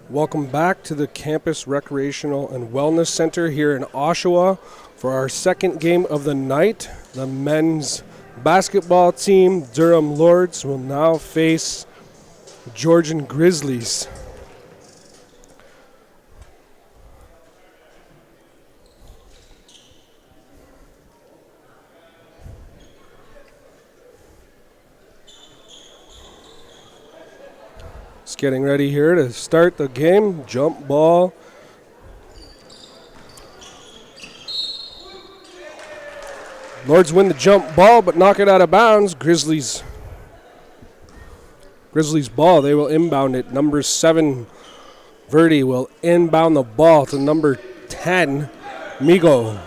Welcome back to the Campus Recreational and Wellness Center here in Oshawa for our second game of the night. The men's basketball team, Durham Lords, will now face Georgian Grizzlies. Getting ready here to start the game. Jump ball. Lords win the jump ball, but knock it out of bounds. Grizzlies ball. They will inbound it. Number 7, Verdi, will inbound the ball to number 10, Migo.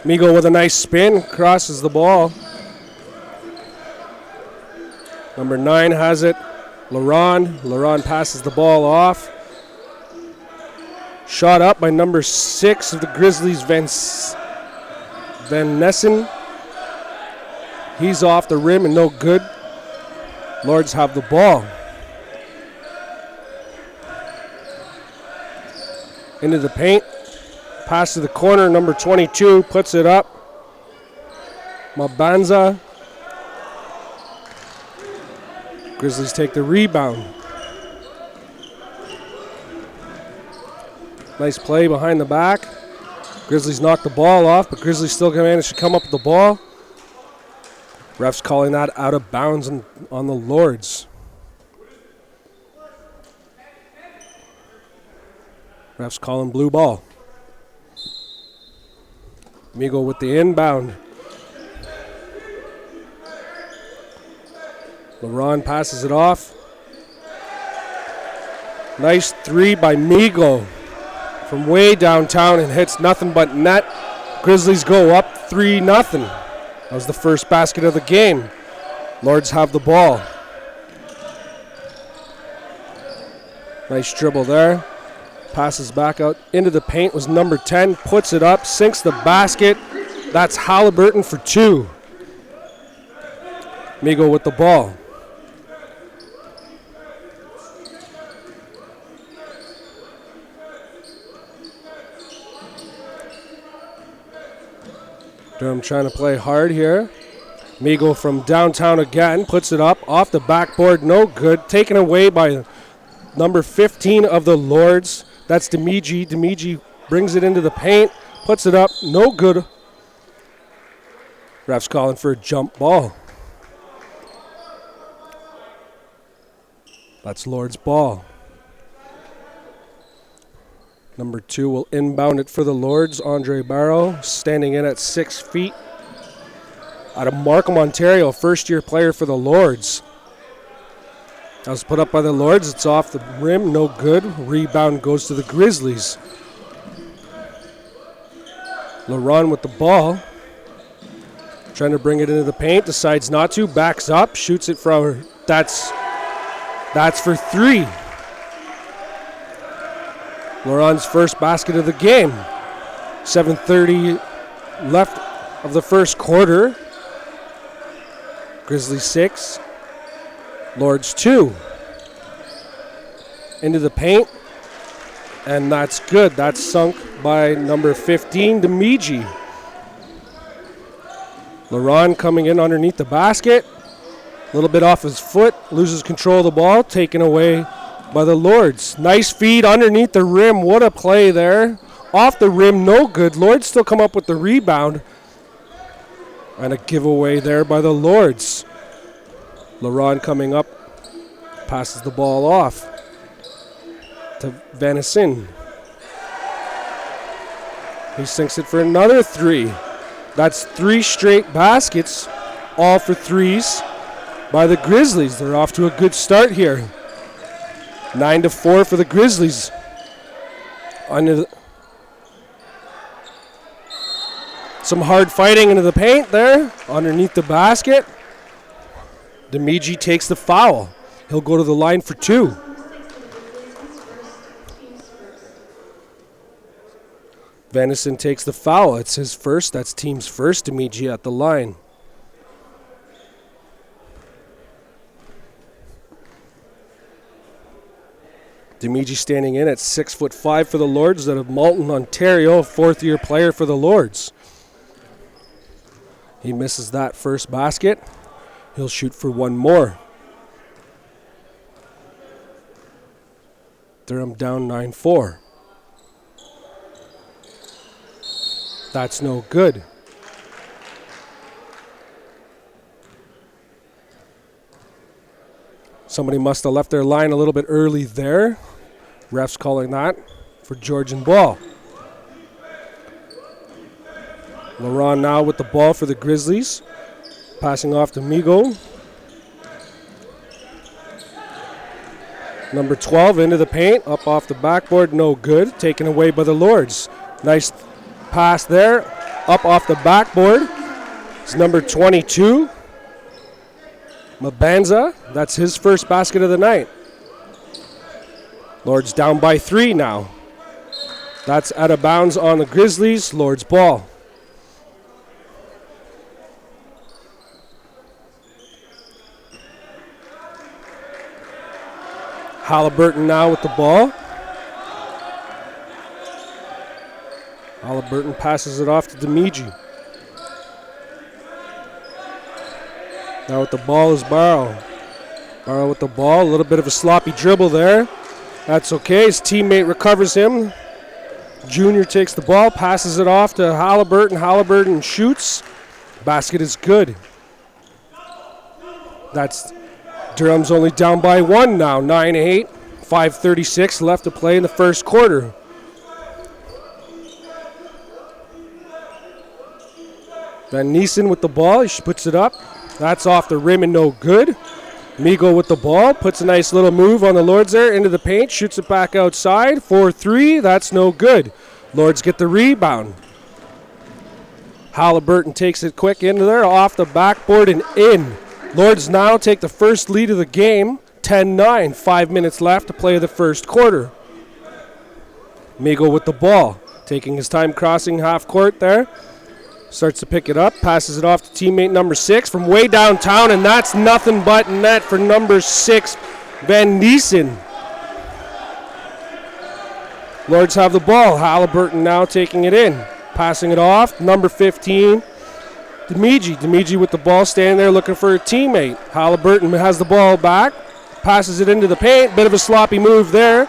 Migo with a nice spin, crosses the ball. Number 9 has it. Laron passes the ball off. Shot up by number 6 of the Grizzlies, Van Nessen. He's off the rim and no good. Lords have the ball. Into the paint. Pass to the corner. Number 22 puts it up. Mabanza. Grizzlies take the rebound. Nice play behind the back. Grizzlies knock the ball off, but Grizzlies still manage to come up with the ball. Refs calling that out of bounds on the Lords. Refs calling blue ball. Migo with the inbound. LeBron passes it off. Nice 3 by Migo from way downtown and hits nothing but net. Grizzlies go up 3-0. That was the first basket of the game. Lords have the ball. Nice dribble there. Passes back out into the paint was number 10. Puts it up, sinks the basket. That's Halliburton for 2. Migo with the ball. Durham trying to play hard here. Migo from downtown again, puts it up, off the backboard, no good. Taken away by number 15 of the Lords. That's Demiji. Demiji brings it into the paint, puts it up, no good. Ref's calling for a jump ball. That's Lords ball. Number 2 will inbound it for the Lords. Andre Barrow standing in at 6 feet. Out of Markham, Ontario, first-year player for the Lords. That was put up by the Lords. It's off the rim, no good. Rebound goes to the Grizzlies. LaRon with the ball. Trying to bring it into the paint, decides not to. Backs up, shoots it from. That's for 3. Laurent's first basket of the game. 7:30 left of the first quarter. Grizzlies 6. Lords 2. Into the paint. And that's good. That's sunk by number 15, Demiji. Laurent coming in underneath the basket. A little bit off his foot. Loses control of the ball. Taken away by the Lords. Nice feed underneath the rim. What a play there. Off the rim, no good. Lords still come up with the rebound. And a giveaway there by the Lords. Laurent coming up. Passes the ball off to Vanessa. He sinks it for another 3. That's 3 straight baskets, all for 3s by the Grizzlies. They're off to a good start here. 9-4 for the Grizzlies. Some hard fighting into the paint there, underneath the basket. Demiji takes the foul. He'll go to the line for 2. Vanessa takes the foul. It's his first. That's team's first. Demiji at the line. Demigi standing in at 6'5" for the Lords out of Malton, Ontario, a fourth-year player for the Lords. He misses that first basket. He'll shoot for one more. Durham down 9-4. That's no good. Somebody must have left their line a little bit early there. Refs calling that for Georgian ball. Laurent now with the ball for the Grizzlies. Passing off to Migo. Number 12 into the paint. Up off the backboard, no good. Taken away by the Lords. Nice pass there. Up off the backboard. It's number 22. Mabanza, that's his first basket of the night. Lords down by 3 now. That's out of bounds on the Grizzlies. Lords ball. Halliburton now with the ball. Halliburton passes it off to Demigi. Now with the ball is Barrow. Barrow with the ball. A little bit of a sloppy dribble there. That's okay. His teammate recovers him. Junior takes the ball, passes it off to Halliburton. Halliburton shoots. Basket is good. That's Durham's only down by 1 now. 9-8. 5:36 left to play in the first quarter. Van Niesen with the ball. He puts it up. That's off the rim and no good. Migo with the ball. Puts a nice little move on the Lords there into the paint. Shoots it back outside. 4-3. That's no good. Lords get the rebound. Halliburton takes it quick into there. Off the backboard and in. Lords now take the first lead of the game. 10-9. 5 minutes left to play the first quarter. Migo with the ball. Taking his time crossing half court there. Starts to pick it up, passes it off to teammate number 6 from way downtown, and that's nothing but net for number 6, Van Niesen. Lords have the ball. Halliburton now taking it in. Passing it off, number 15, Demigi. Demigi with the ball, standing there looking for a teammate. Halliburton has the ball back, passes it into the paint. Bit of a sloppy move there.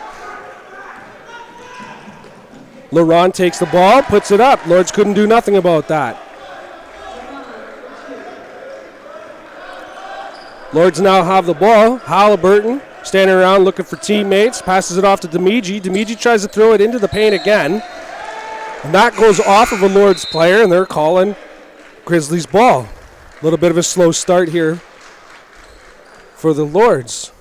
Laurent takes the ball, puts it up. Lords couldn't do nothing about that. Lords now have the ball. Halliburton standing around looking for teammates. Passes it off to Demigi. Demigi tries to throw it into the paint again. And that goes off of a Lords player, and they're calling Grizzlies ball. A little bit of a slow start here for the Lords.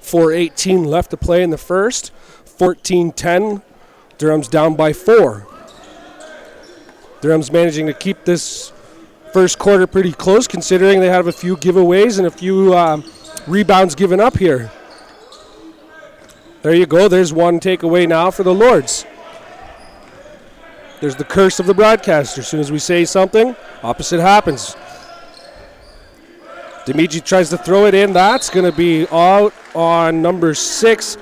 4:18 left to play in the first. 14-10. Durham's down by 4. Durham's managing to keep this first quarter pretty close, considering they have a few giveaways and a few rebounds given up here. There you go. There's one takeaway now for the Lords. There's the curse of the broadcaster. As soon as we say something, opposite happens. Demigi tries to throw it in. That's going to be out on number 6,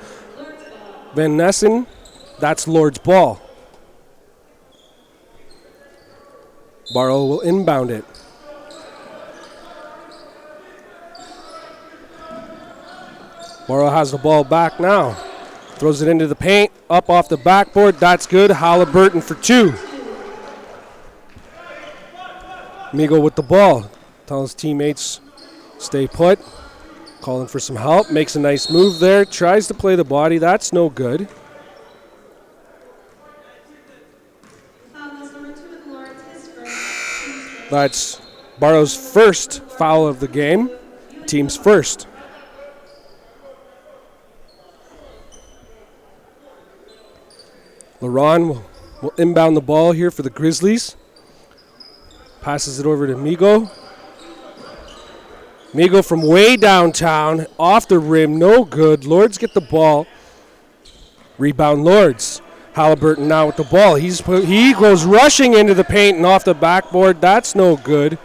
Van Niesen. That's Lord's ball. Barrow will inbound it. Barrow has the ball back now. Throws it into the paint. Up off the backboard. That's good. Halliburton for 2. Migo with the ball. Tells teammates stay put. Calling for some help. Makes a nice move there. Tries to play the body. That's no good. That's Barrow's first foul of the game. Team's first. Laurent will inbound the ball here for the Grizzlies. Passes it over to Migo. Migo from way downtown, off the rim, no good. Lords get the ball. Rebound Lords. Halliburton now with the ball. He goes rushing into the paint and off the backboard. That's no good.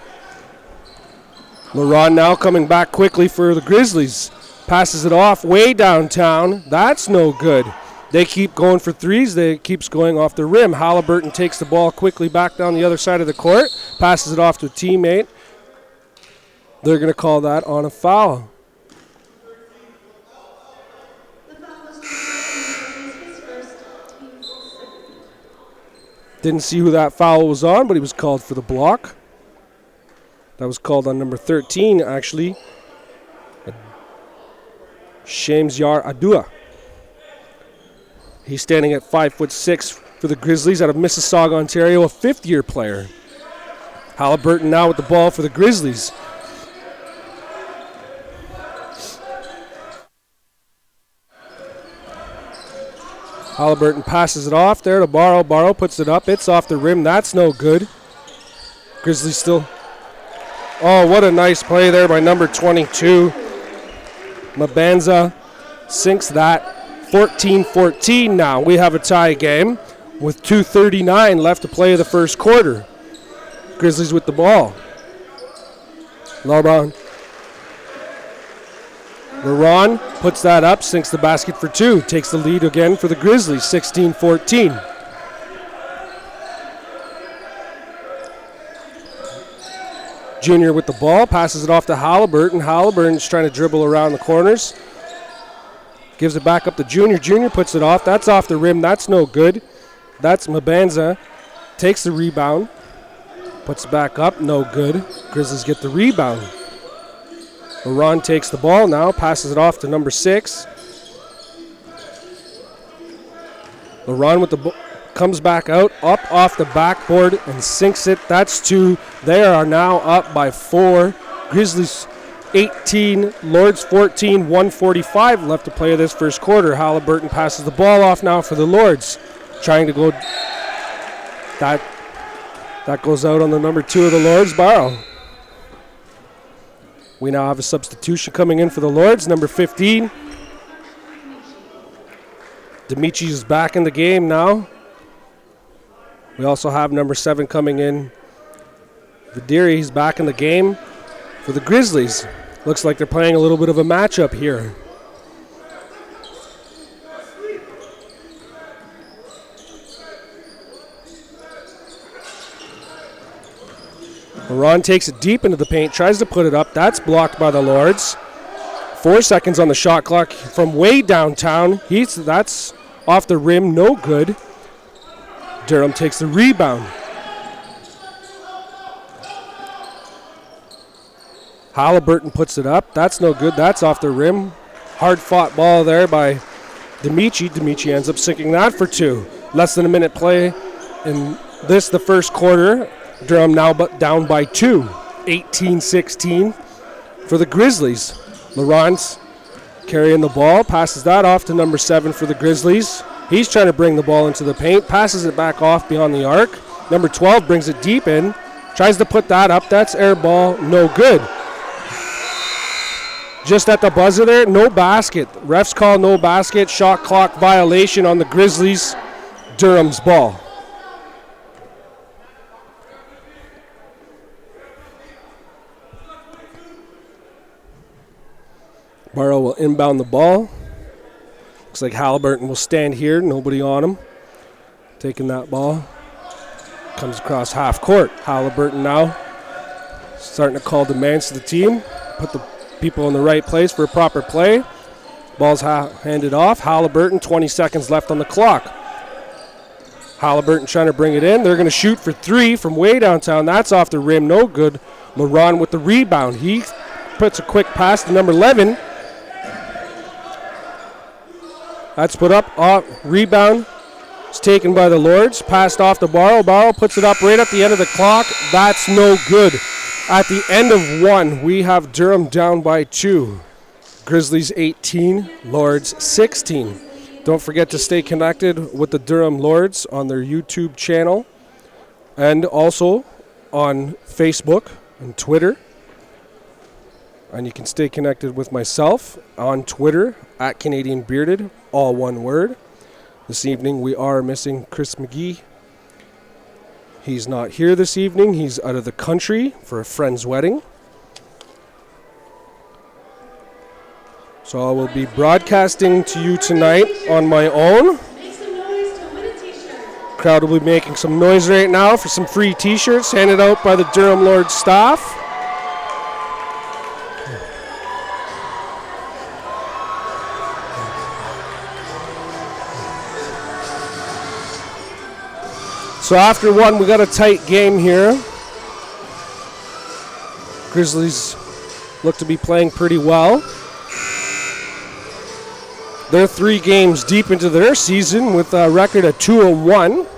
Laurent now coming back quickly for the Grizzlies. passes it off way downtown. That's no good. They keep going for threes. They keeps going off the rim. Halliburton takes the ball quickly back down the other side of the court, passes it off to a teammate. They're going to call that on a foul. Didn't see who that foul was on, but he was called for the block. That was called on number 13, actually. Shamsyar Adua. He's standing at 5'6" for the Grizzlies out of Mississauga, Ontario, a fifth-year player. Halliburton now with the ball for the Grizzlies. Halliburton passes it off there to Barrow. Barrow puts it up. It's off the rim. That's no good. Grizzlies still. Oh, what a nice play there by number 22. Mabanza sinks that. 14-14 now. We have a tie game with 2:39 left to play the first quarter. Grizzlies with the ball. Laron puts that up, sinks the basket for two. Takes the lead again for the Grizzlies, 16-14. Junior with the ball, passes it off to Halliburton. Halliburton's trying to dribble around the corners. Gives it back up to Junior. Junior puts it off. That's off the rim. That's no good. That's Mabanza. Takes the rebound. Puts it back up. No good. Grizzlies get the rebound. Laron takes the ball now. Passes it off to number 6. Laron with the ball. Comes back out. Up off the backboard and sinks it. That's 2. They are now up by 4. Grizzlies 18, Lords 14, 1:45 left to play this first quarter. Halliburton passes the ball off now for the Lords. Trying to go. That goes out on the number 2 of the Lords, Barrow. We now have a substitution coming in for the Lords, number 15. Demichi is back in the game now. We also have number 7 coming in. Vidiri, he's back in the game for the Grizzlies. Looks like they're playing a little bit of a matchup here. Laron takes it deep into the paint, tries to put it up. That's blocked by the Lords. 4 seconds on the shot clock from way downtown. That's off the rim, no good. Durham takes the rebound. Halliburton puts it up. That's no good. That's off the rim. Hard-fought ball there by Demichi. Demichi ends up sinking that for 2. Less than a minute play in the first quarter. Durham now down by 2. 18-16 for the Grizzlies. Laurent's carrying the ball. Passes that off to number 7 for the Grizzlies. He's trying to bring the ball into the paint. Passes it back off beyond the arc. Number 12 brings it deep in. Tries to put that up. That's air ball. No good. Just at the buzzer there, no basket. Refs call no basket. Shot clock violation on the Grizzlies. Durham's ball. Barrow will inbound the ball. Looks like Halliburton will stand here. Nobody on him. Taking that ball. Comes across half court. Halliburton now starting to call demands to the team. Put the people in the right place for a proper play. Ball's handed off. Halliburton, 20 seconds left on the clock. Halliburton trying to bring it in. They're going to shoot for 3 from way downtown. That's off the rim. No good. Laron with the rebound. He puts a quick pass to number 11. That's put up. Rebound. It's taken by the Lords. Passed off to Barrow. Barrow puts it up right at the end of the clock. That's no good. At the end of 1, we have Durham down by 2. Grizzlies 18, Lords 16. Don't forget to stay connected with the Durham Lords on their YouTube channel and also on Facebook and Twitter. And you can stay connected with myself on Twitter at Canadian Bearded, all one word. This evening we are missing Chris McGee. He's not here this evening. He's out of the country for a friend's wedding. So I will be broadcasting to you tonight on my own. Crowd will be making some noise right now for some free t-shirts handed out by the Durham Lords staff. So after one, we got a tight game here. Grizzlies look to be playing pretty well. They're 3 games deep into their season with a record of 2-1.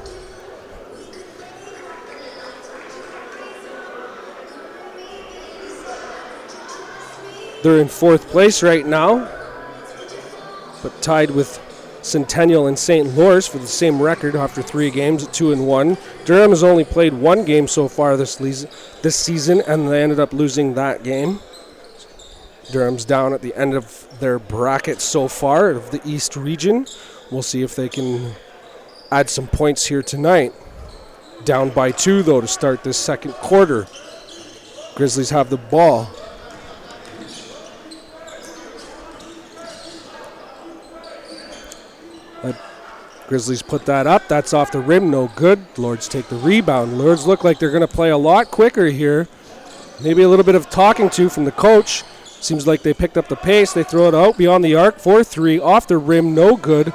They're in 4th place right now, but tied with Centennial and St. Louis for the same record after 3 games at 2-1. Durham has only played 1 game so far this season, and they ended up losing that game. Durham's down at the end of their bracket so far of the East region. We'll see if they can add some points here tonight. Down by 2, though, to start this second quarter. Grizzlies have the ball. Grizzlies put that up. That's off the rim. No good. Lords take the rebound. Lords look like they're going to play a lot quicker here. Maybe a little bit of talking to from the coach. Seems like they picked up the pace. They throw it out beyond the arc. 4-3 off the rim. No good.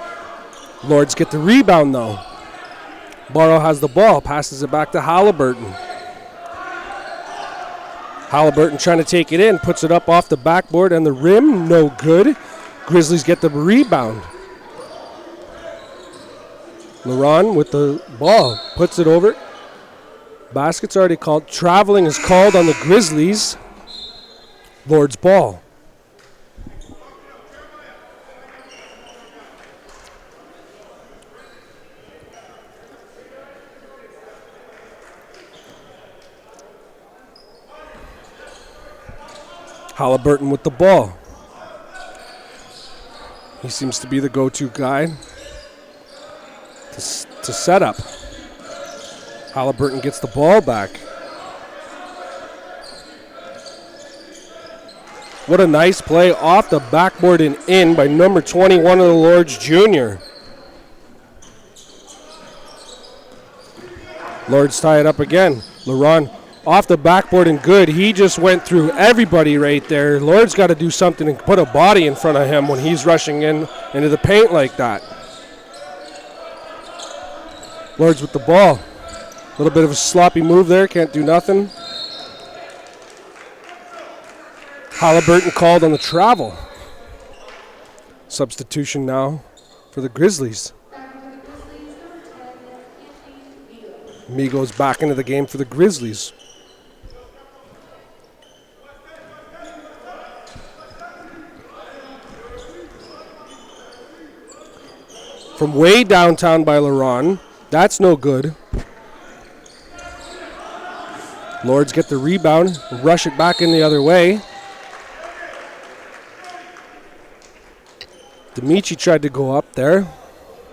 Lords get the rebound, though. Barrow has the ball. Passes it back to Halliburton. Halliburton trying to take it in. Puts it up off the backboard and the rim. No good. Grizzlies get the rebound. Laron with the ball, puts it over. Basket's already called. Traveling is called on the Grizzlies. Lord's ball. Halliburton with the ball. He seems to be the go-to guy to set up. Halliburton gets the ball back. What a nice play off the backboard and in by number 21 of the Lords, Jr. Lords tie it up again. Laron off the backboard and good. He just went through everybody right there. Lords got to do something and put a body in front of him when he's rushing into the paint like that. Lords with the ball. A little bit of a sloppy move there. Can't do nothing. Halliburton called on the travel. Substitution now for the Grizzlies. Me goes back into the game for the Grizzlies. From way downtown by Laron. That's no good. Lords get the rebound, rush it back in the other way. Demichi tried to go up there.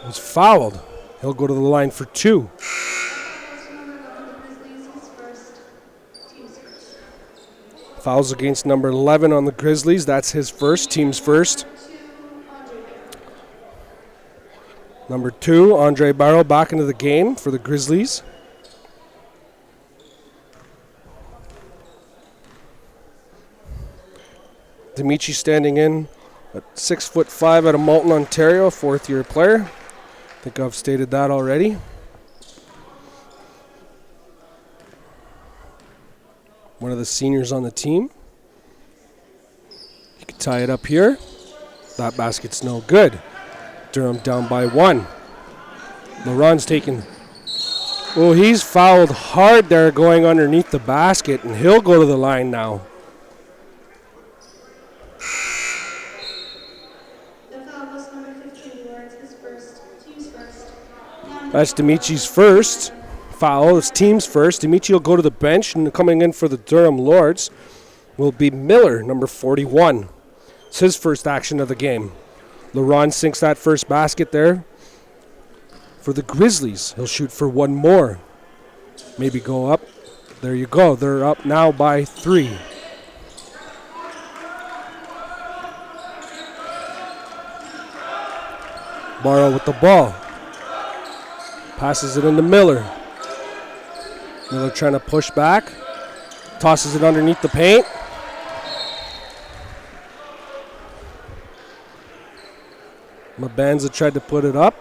Was fouled. He'll go to the line for 2. Fouls against number 11 on the Grizzlies. That's his first, team's first. Number 2, Andre Barrow back into the game for the Grizzlies. Demichi standing in at 6'5" out of Moulton, Ontario, 4th-year player. I think I've stated that already. One of the seniors on the team. You can tie it up here. That basket's no good. Durham down by 1. Laron's taken. Oh, he's fouled hard there going underneath the basket, and he'll go to the line now. That's Demichi's first foul. It's team's first. Demichi will go to the bench, and coming in for the Durham Lords will be Miller, number 41. It's his first action of the game. Laron sinks that first basket there for the Grizzlies. He'll shoot for one more. Maybe go up. There you go. They're up now by 3. Morrow with the ball. Passes it into Miller. Miller trying to push back. Tosses it underneath the paint. Mabanza tried to put it up.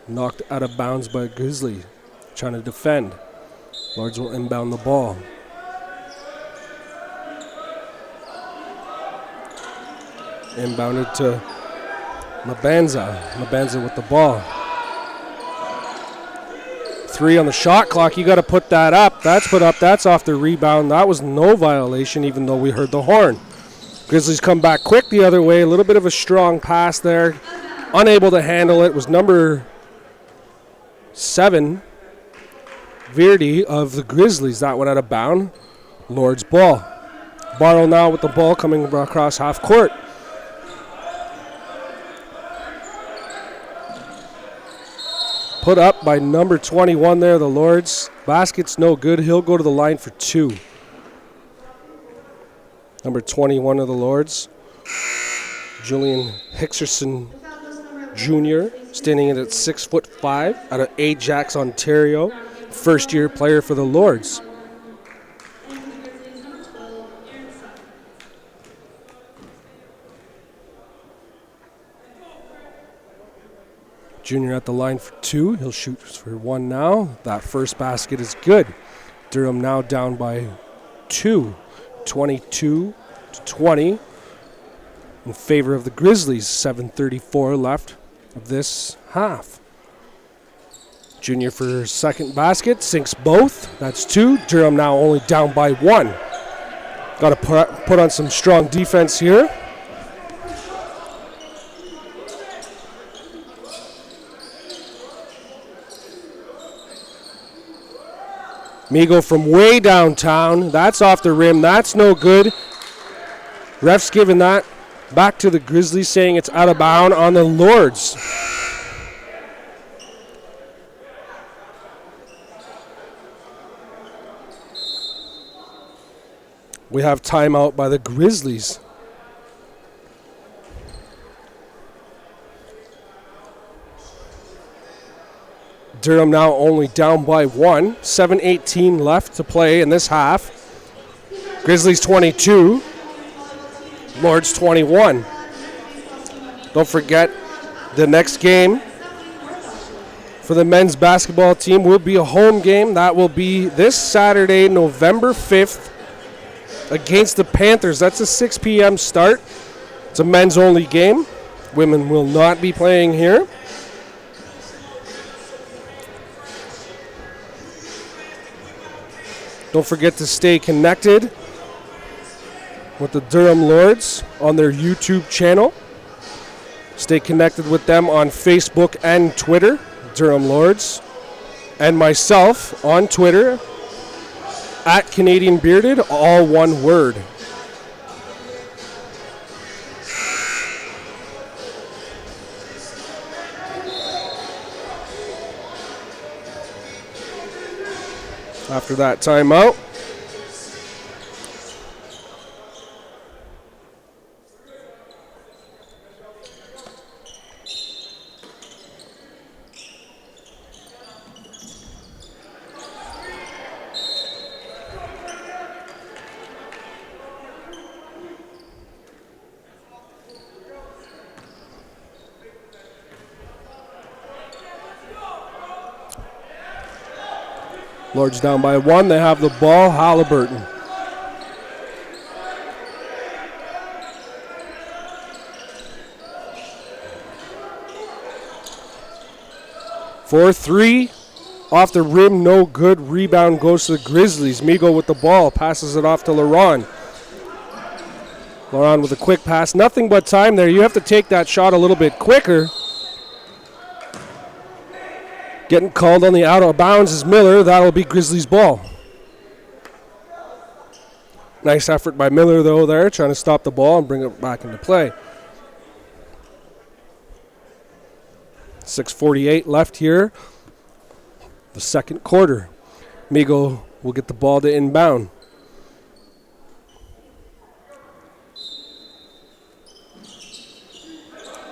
Knocked out of bounds by Grizzly. Trying to defend. Lords will inbound the ball. Inbounded to Mabanza. Mabanza with the ball. 3 on the shot clock. You got to put that up. That's put up. That's off the rebound. That was no violation, even though we heard the horn. Grizzlies come back quick the other way. A little bit of a strong pass there. Unable to handle it was number 7, Verdi of the Grizzlies. That went out of bound. Lord's ball. Barrow now with the ball coming across half court. Put up by number 21 there, the Lords. Basket's no good. He'll go to the line for 2. Number 21 of the Lords. Julian Hickserson Jr., standing at 6'5", out of Ajax, Ontario. First-year player for the Lords. Junior at the line for 2. He'll shoot for 1 now. That first basket is good. Durham now down by 2, 22-20, in favor of the Grizzlies. 7:34 left of this half. Junior for his second basket, sinks both. That's 2. Durham now only down by 1. Got to put on some strong defense here. Migo from way downtown. That's off the rim. That's no good. Ref's giving that back to the Grizzlies, saying it's out of bounds on the Lords. We have timeout by the Grizzlies. Durham now only down by 1. 7:18 left to play in this half. Grizzlies 22. Lords 21. Don't forget, the next game for the men's basketball team will be a home game. That will be this Saturday, November 5th, against the Panthers. That's a 6 p.m. start. It's a men's only game. Women will not be playing here. Don't forget to stay connected with the Durham Lords on their YouTube channel. Stay connected with them on Facebook and Twitter, Durham Lords, and myself on Twitter at Canadian Bearded, all one word. After that timeout, Lords down by 1. They have the ball. Halliburton. For 3. Off the rim, no good. Rebound goes to the Grizzlies. Migo with the ball. Passes it off to Laurent. Laurent with a quick pass. Nothing but time there. You have to take that shot a little bit quicker. Getting called on the out of bounds is Miller. That'll be Grizzlies' ball. Nice effort by Miller, though, there, trying to stop the ball and bring it back into play. 6:48 left here. The second quarter. Migo will get the ball to inbound.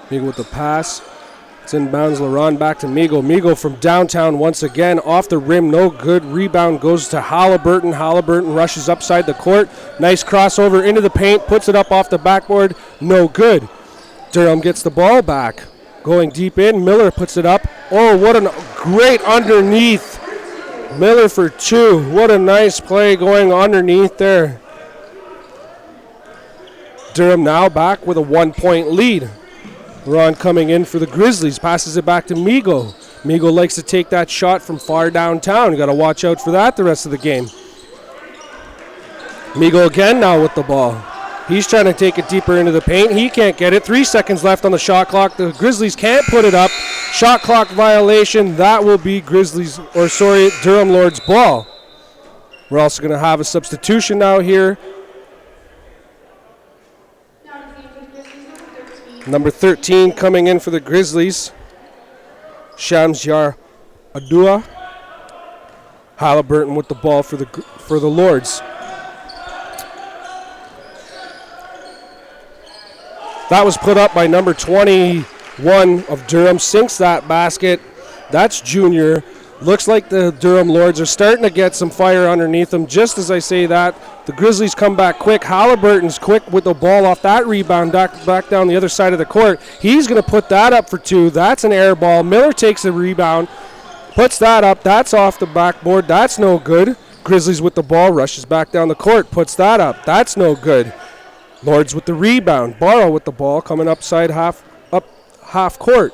Migo with the pass. It's inbounds. LaRon back to Migo. Migo from downtown once again. Off the rim, no good. Rebound goes to Halliburton. Halliburton rushes upside the court. Nice crossover into the paint. Puts it up off the backboard. No good. Durham gets the ball back. Going deep in. Miller puts it up. Oh, what a great underneath. Miller for 2. What a nice play going underneath there. Durham now back with a 1-point lead. Ron coming in for the Grizzlies. Passes it back to Migo. Migo likes to take that shot from far downtown. You got to watch out for that the rest of the game. Migo again now with the ball. He's trying to take it deeper into the paint. He can't get it. 3 seconds left on the shot clock. The Grizzlies can't put it up. Shot clock violation. That will be Durham Lords' ball. We're also going to have a substitution now here. Number 13 coming in for the Grizzlies. Shamsyar Adua. Halliburton with the ball for the Lords. That was put up by number 21 of Durham. Sinks that basket. That's Junior. Looks like the Durham Lords are starting to get some fire underneath them. Just as I say that, the Grizzlies come back quick. Halliburton's quick with the ball off that rebound back down the other side of the court. He's going to put that up for 2. That's an air ball. Miller takes the rebound, puts that up. That's off the backboard. That's no good. Grizzlies with the ball, rushes back down the court, puts that up. That's no good. Lords with the rebound. Barrow with the ball coming up half court.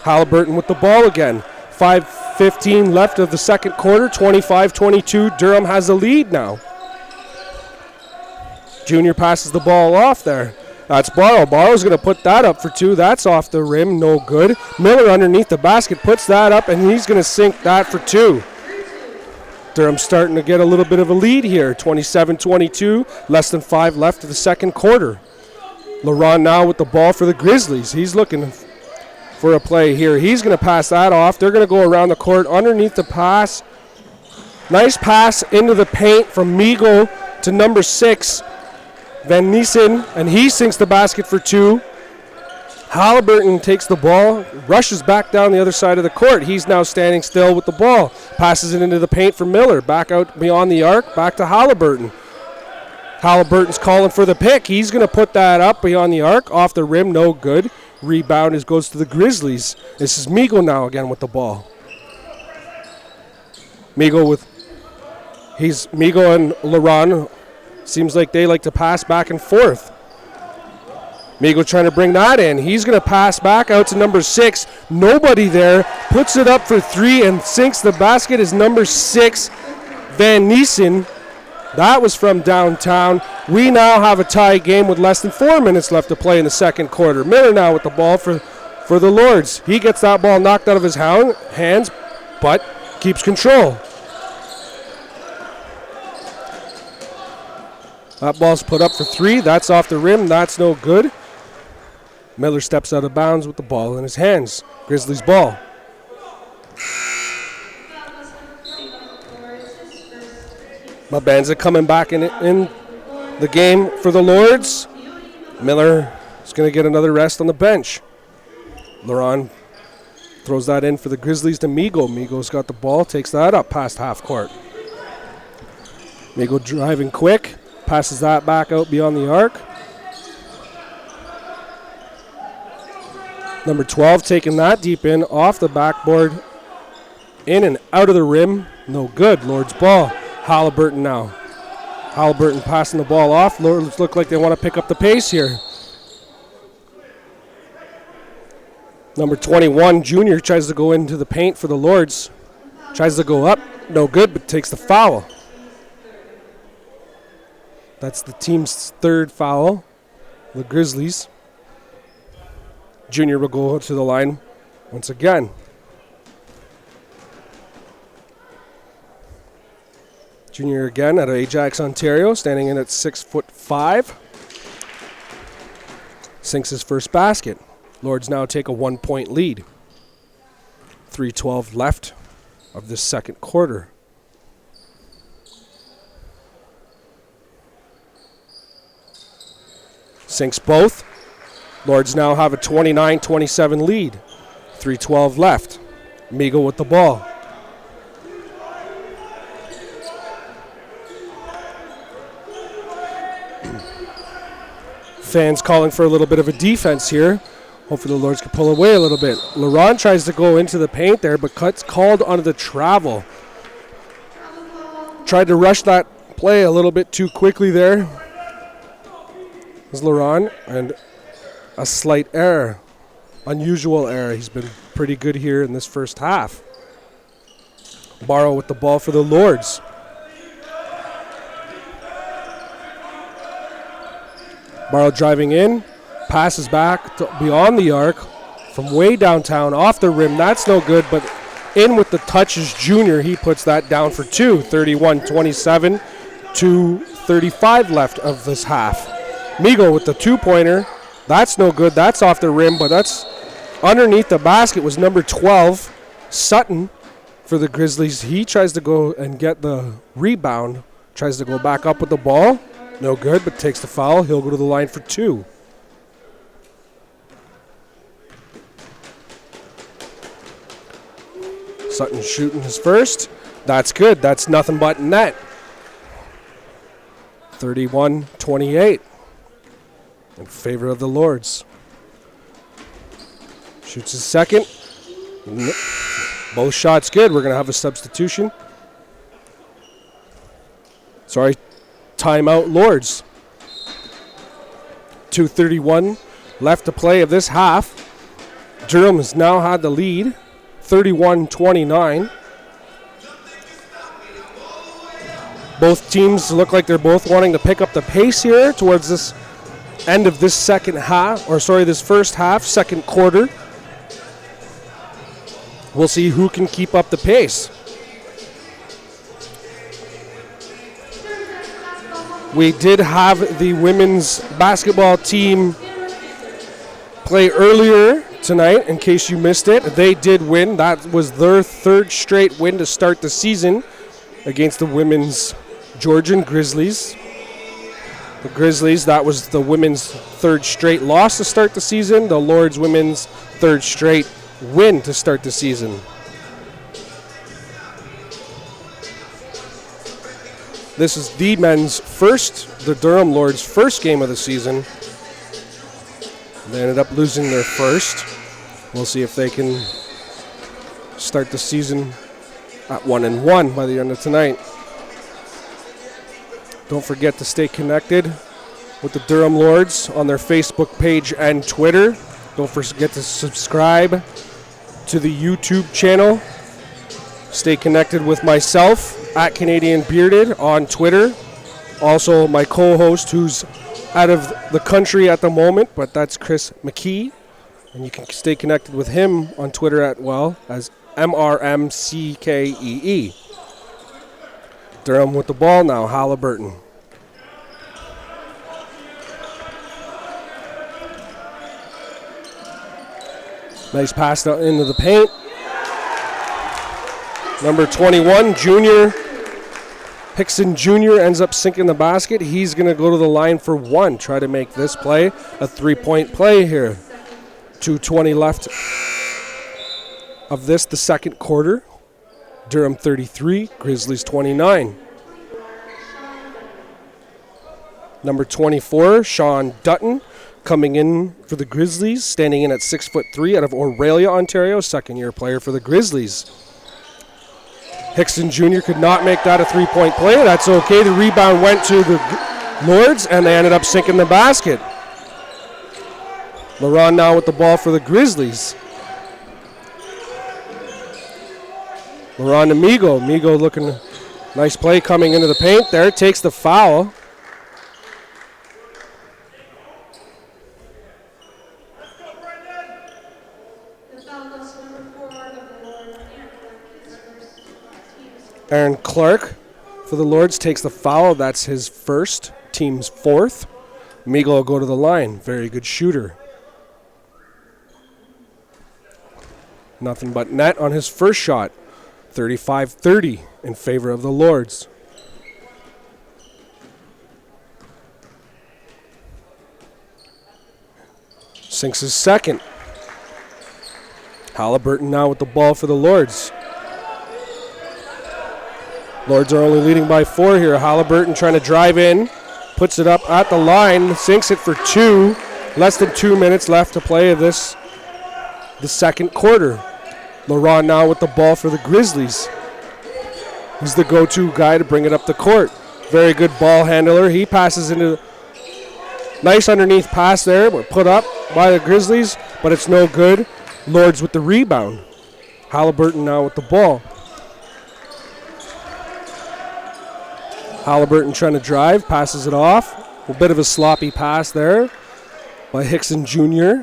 Halliburton with the ball again. 5:15 left of the second quarter. 25-22. Durham has the lead now. Junior passes the ball off there. That's Barrow. Barrow's going to put that up for 2. That's off the rim. No good. Miller underneath the basket puts that up, and he's going to sink that for 2. Durham's starting to get a little bit of a lead here. 27-22. Less than 5 left of the second quarter. LaRon now with the ball for the Grizzlies. He's looking for a play here. He's going to pass that off. They're going to go around the court underneath the pass. Nice pass into the paint from Migo to number 6, Van Niesen, and he sinks the basket for 2. Halliburton takes the ball, rushes back down the other side of the court. He's now standing still with the ball. Passes it into the paint for Miller. Back out beyond the arc, back to Halliburton. Halliburton's calling for the pick. He's going to put that up beyond the arc, off the rim, no good. Rebound goes to the Grizzlies. This is Migo now again with the ball. Migo and LaRon. Seems like they like to pass back and forth. Migo trying to bring that in. He's going to pass back out to number 6. Nobody there. Puts it up for 3 and sinks the basket is number 6, Van Niesen. That was from downtown. We now have a tie game with less than 4 minutes left to play in the second quarter. Miller now with the ball for the Lords. He gets that ball knocked out of his hands, but keeps control. That ball's put up for 3. That's off the rim. That's no good. Miller steps out of bounds with the ball in his hands. Grizzlies ball. Mabanza coming back in the game for the Lords. Miller is going to get another rest on the bench. LaRon throws that in for the Grizzlies to Migo. Migo's got the ball, takes that up past half court. Migo driving quick, passes that back out beyond the arc. Number 12 taking that deep in, off the backboard, in and out of the rim. No good. Lords ball. Halliburton now. Halliburton passing the ball off. Lords look like they want to pick up the pace here. Number 21, Junior, tries to go into the paint for the Lords. Tries to go up. No good, but takes the foul. That's the team's 3rd foul. The Grizzlies. Junior will go to the line once again. Junior again out of Ajax, Ontario, standing in at 6'5". Sinks his first basket. Lords now take a 1-point lead. 3:12 left of this second quarter. Sinks both. Lords now have a 29-27 lead. 3:12 left. Migo with the ball. Fans calling for a little bit of a defense here. Hopefully the Lords can pull away a little bit. Laurent tries to go into the paint there, but cuts called onto the travel. Tried to rush that play a little bit too quickly there. Is Laurent, and a slight error. Unusual error. He's been pretty good here in this first half. Barrow with the ball for the Lords. Barrow driving in, passes back to beyond the arc from way downtown off the rim. That's no good, but in with the touches, Junior. He puts that down for two. 31-27, 2:35 left of this half. Migo with the two-pointer. That's no good. That's off the rim, but that's underneath the basket was number 12, Sutton, for the Grizzlies. He tries to go and get the rebound, tries to go back up with the ball. No good, but takes the foul. He'll go to the line for two. Sutton shooting his first. That's good. That's nothing but net. 31-28 in favor of the Lords. Shoots his second. Both shots good. We're going to have a substitution. Sorry. Timeout, Lords. 2:31 left to play of this half. Durham has now had the lead, 31-29. Both teams look like they're both wanting to pick up the pace here towards this end of this this first half, second quarter. We'll see who can keep up the pace. We did have the women's basketball team play earlier tonight, in case you missed it. They did win. That was their third straight win to start the season against the women's Georgian Grizzlies. The Grizzlies, that was the women's third straight loss to start the season. The Lords women's third straight win to start the season. This is the the Durham Lords' first game of the season. They ended up losing their first. We'll see if they can start the season at 1-1 by the end of tonight. Don't forget to stay connected with the Durham Lords on their Facebook page and Twitter. Don't forget to subscribe to the YouTube channel. Stay connected with myself at Canadian Bearded on Twitter. Also, my co-host who's out of the country at the moment, but that's Chris McKee. And you can stay connected with him on Twitter as MRMCKEE. Durham with the ball now, Halliburton. Nice pass out into the paint. Number 21, Junior. Hickson Jr. ends up sinking the basket. He's going to go to the line for one. Try to make this play a three-point play here. 2:20 left of the second quarter. Durham 33, Grizzlies 29. Number 24, Sean Dutton, coming in for the Grizzlies, standing in at 6'3" out of Aurelia, Ontario, second-year player for the Grizzlies. Hickson Jr. could not make that a three-point play. That's okay. The rebound went to the Lords, and they ended up sinking the basket. Laurent now with the ball for the Grizzlies. Laurent to Migo. Migo looking nice play coming into the paint there. Takes the foul. Aaron Clark for the Lords takes the foul. That's his first, team's fourth. Migo will go to the line. Very good shooter. Nothing but net on his first shot. 35-30 in favor of the Lords. Sinks his second. Halliburton now with the ball for the Lords. Lords are only leading by 4 here. Halliburton trying to drive in. Puts it up at the line. Sinks it for 2. Less than 2 minutes left to play of the second quarter. Laurent now with the ball for the Grizzlies. He's the go-to guy to bring it up the court. Very good ball handler. He passes into... Nice underneath pass there, but put up by the Grizzlies, but it's no good. Lords with the rebound. Halliburton now with the ball. Halliburton trying to drive, passes it off. A bit of a sloppy pass there by Hickson Jr.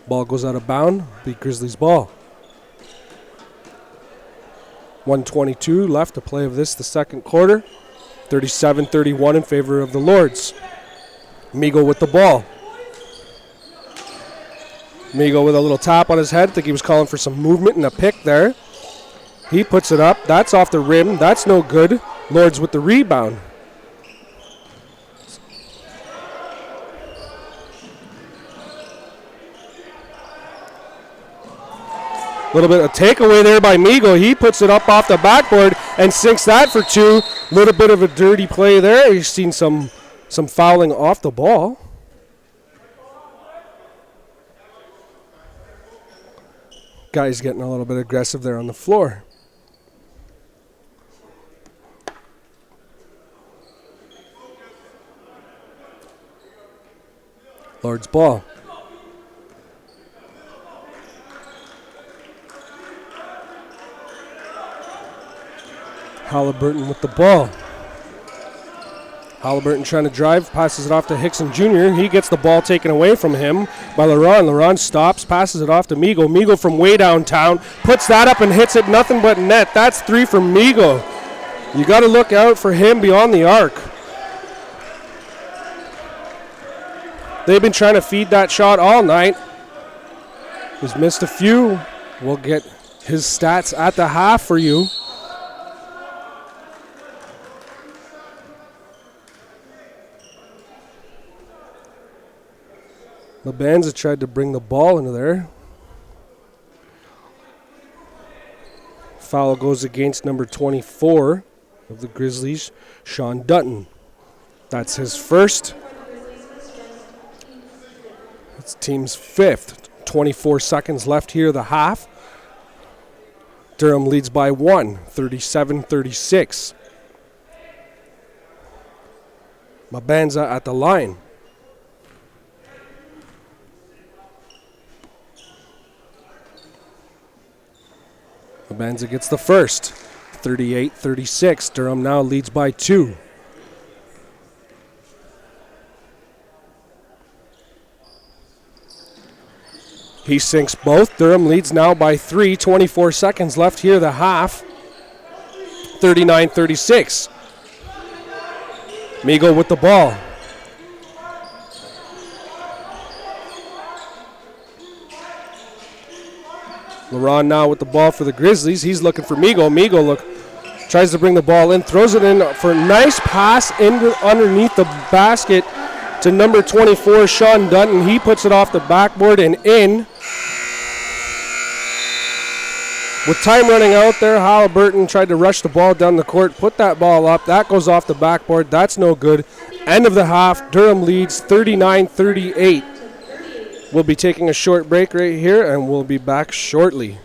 Ball goes out of bounds. The Grizzlies ball. 1:22 left to play of the second quarter. 37-31 in favor of the Lords. Migo with the ball. Migo with a little tap on his head. I think he was calling for some movement and a pick there. He puts it up. That's off the rim. That's no good. Lords with the rebound. A little bit of takeaway there by Migo. He puts it up off the backboard and sinks that for 2. Little bit of a dirty play there. He's seen some fouling off the ball. Guy's getting a little bit aggressive there on the floor. Lord's ball. Halliburton with the ball. Halliburton trying to drive, passes it off to Hickson Jr. He gets the ball taken away from him by Laurent. Laurent stops, passes it off to Migo. Migo from way downtown puts that up and hits it nothing but net. That's 3 from Migo. You got to look out for him beyond the arc. They've been trying to feed that shot all night. He's missed a few. We'll get his stats at the half for you. Labanza tried to bring the ball into there. Foul goes against number 24 of the Grizzlies, Sean Dutton. That's his first. It's team's 5th. 24 seconds left here, the half. Durham leads by 1, 37-36. Mabanza at the line. Mabanza gets the first, 38-36. Durham now leads by 2. He sinks both. Durham leads now by 3. 24 seconds left here, the half. 39-36. Migo with the ball. Laurent now with the ball for the Grizzlies. He's looking for Migo. Migo tries to bring the ball in, throws it in for a nice pass underneath the basket to number 24, Sean Dutton. He puts it off the backboard and in. With time running out there, Halliburton tried to rush the ball down the court, put that ball up. That goes off the backboard. That's no good. End of the half. Durham leads 39-38. We'll be taking a short break right here, and we'll be back shortly.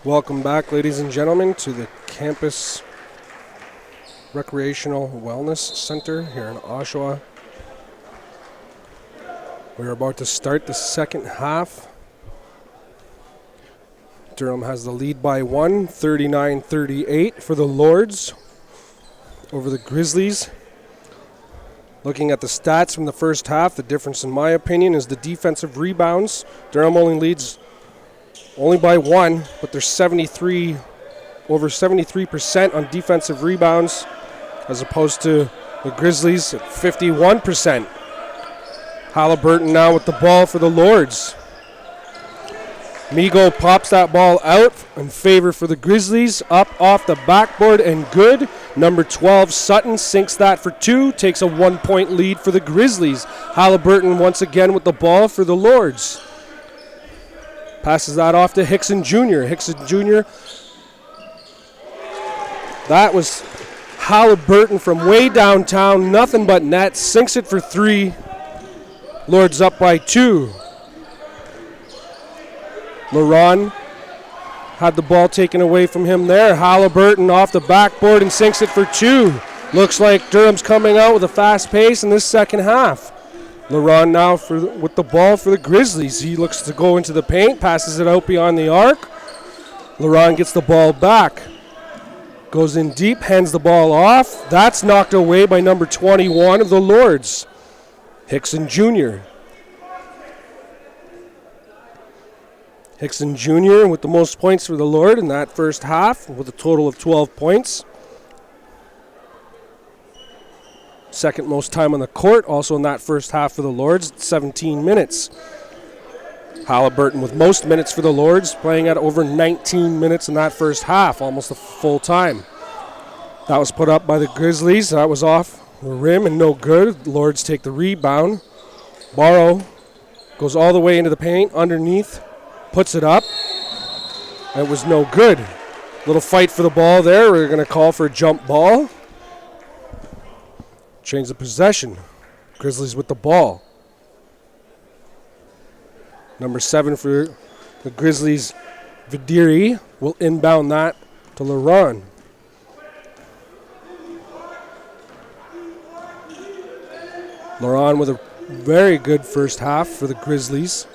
Welcome back, ladies and gentlemen, to the Campus Recreational Wellness Center here in Oshawa. We're about to start the second half. Durham has the lead by 1, 39-38 for the Lords over the Grizzlies. Looking at the stats from the first half, the difference in my opinion is the defensive rebounds. Durham only leads by 1, but they're over 73% on defensive rebounds, as opposed to the Grizzlies at 51%. Halliburton now with the ball for the Lords. Migo pops that ball out in favor for the Grizzlies, up off the backboard and good. Number 12, Sutton, sinks that for 2, takes a 1-point lead for the Grizzlies. Halliburton once again with the ball for the Lords. Passes that off to Hickson Jr. Hickson Jr. That was Halliburton from way downtown, nothing but net, sinks it for 3. Lords up by 2. Laron had the ball taken away from him there. Halliburton off the backboard and sinks it for 2. Looks like Durham's coming out with a fast pace in this second half. Laron now with the ball for the Grizzlies. He looks to go into the paint, passes it out beyond the arc. Laron gets the ball back. Goes in deep, hands the ball off. That's knocked away by number 21 of the Lords, Hickson Jr. Hickson Jr. with the most points for the Lord in that first half with a total of 12 points. Second most time on the court, also in that first half for the Lords, 17 minutes. Halliburton with most minutes for the Lords, playing at over 19 minutes in that first half, almost a full time. That was put up by the Grizzlies. That was off the rim and no good. The Lords take the rebound. Barrow goes all the way into the paint, underneath, puts it up. It was no good. Little fight for the ball there. We're going to call for a jump ball. Change the possession. Grizzlies with the ball. Number 7 for the Grizzlies, Vidiri, will inbound that to Laron. Laron with a very good first half for the Grizzlies.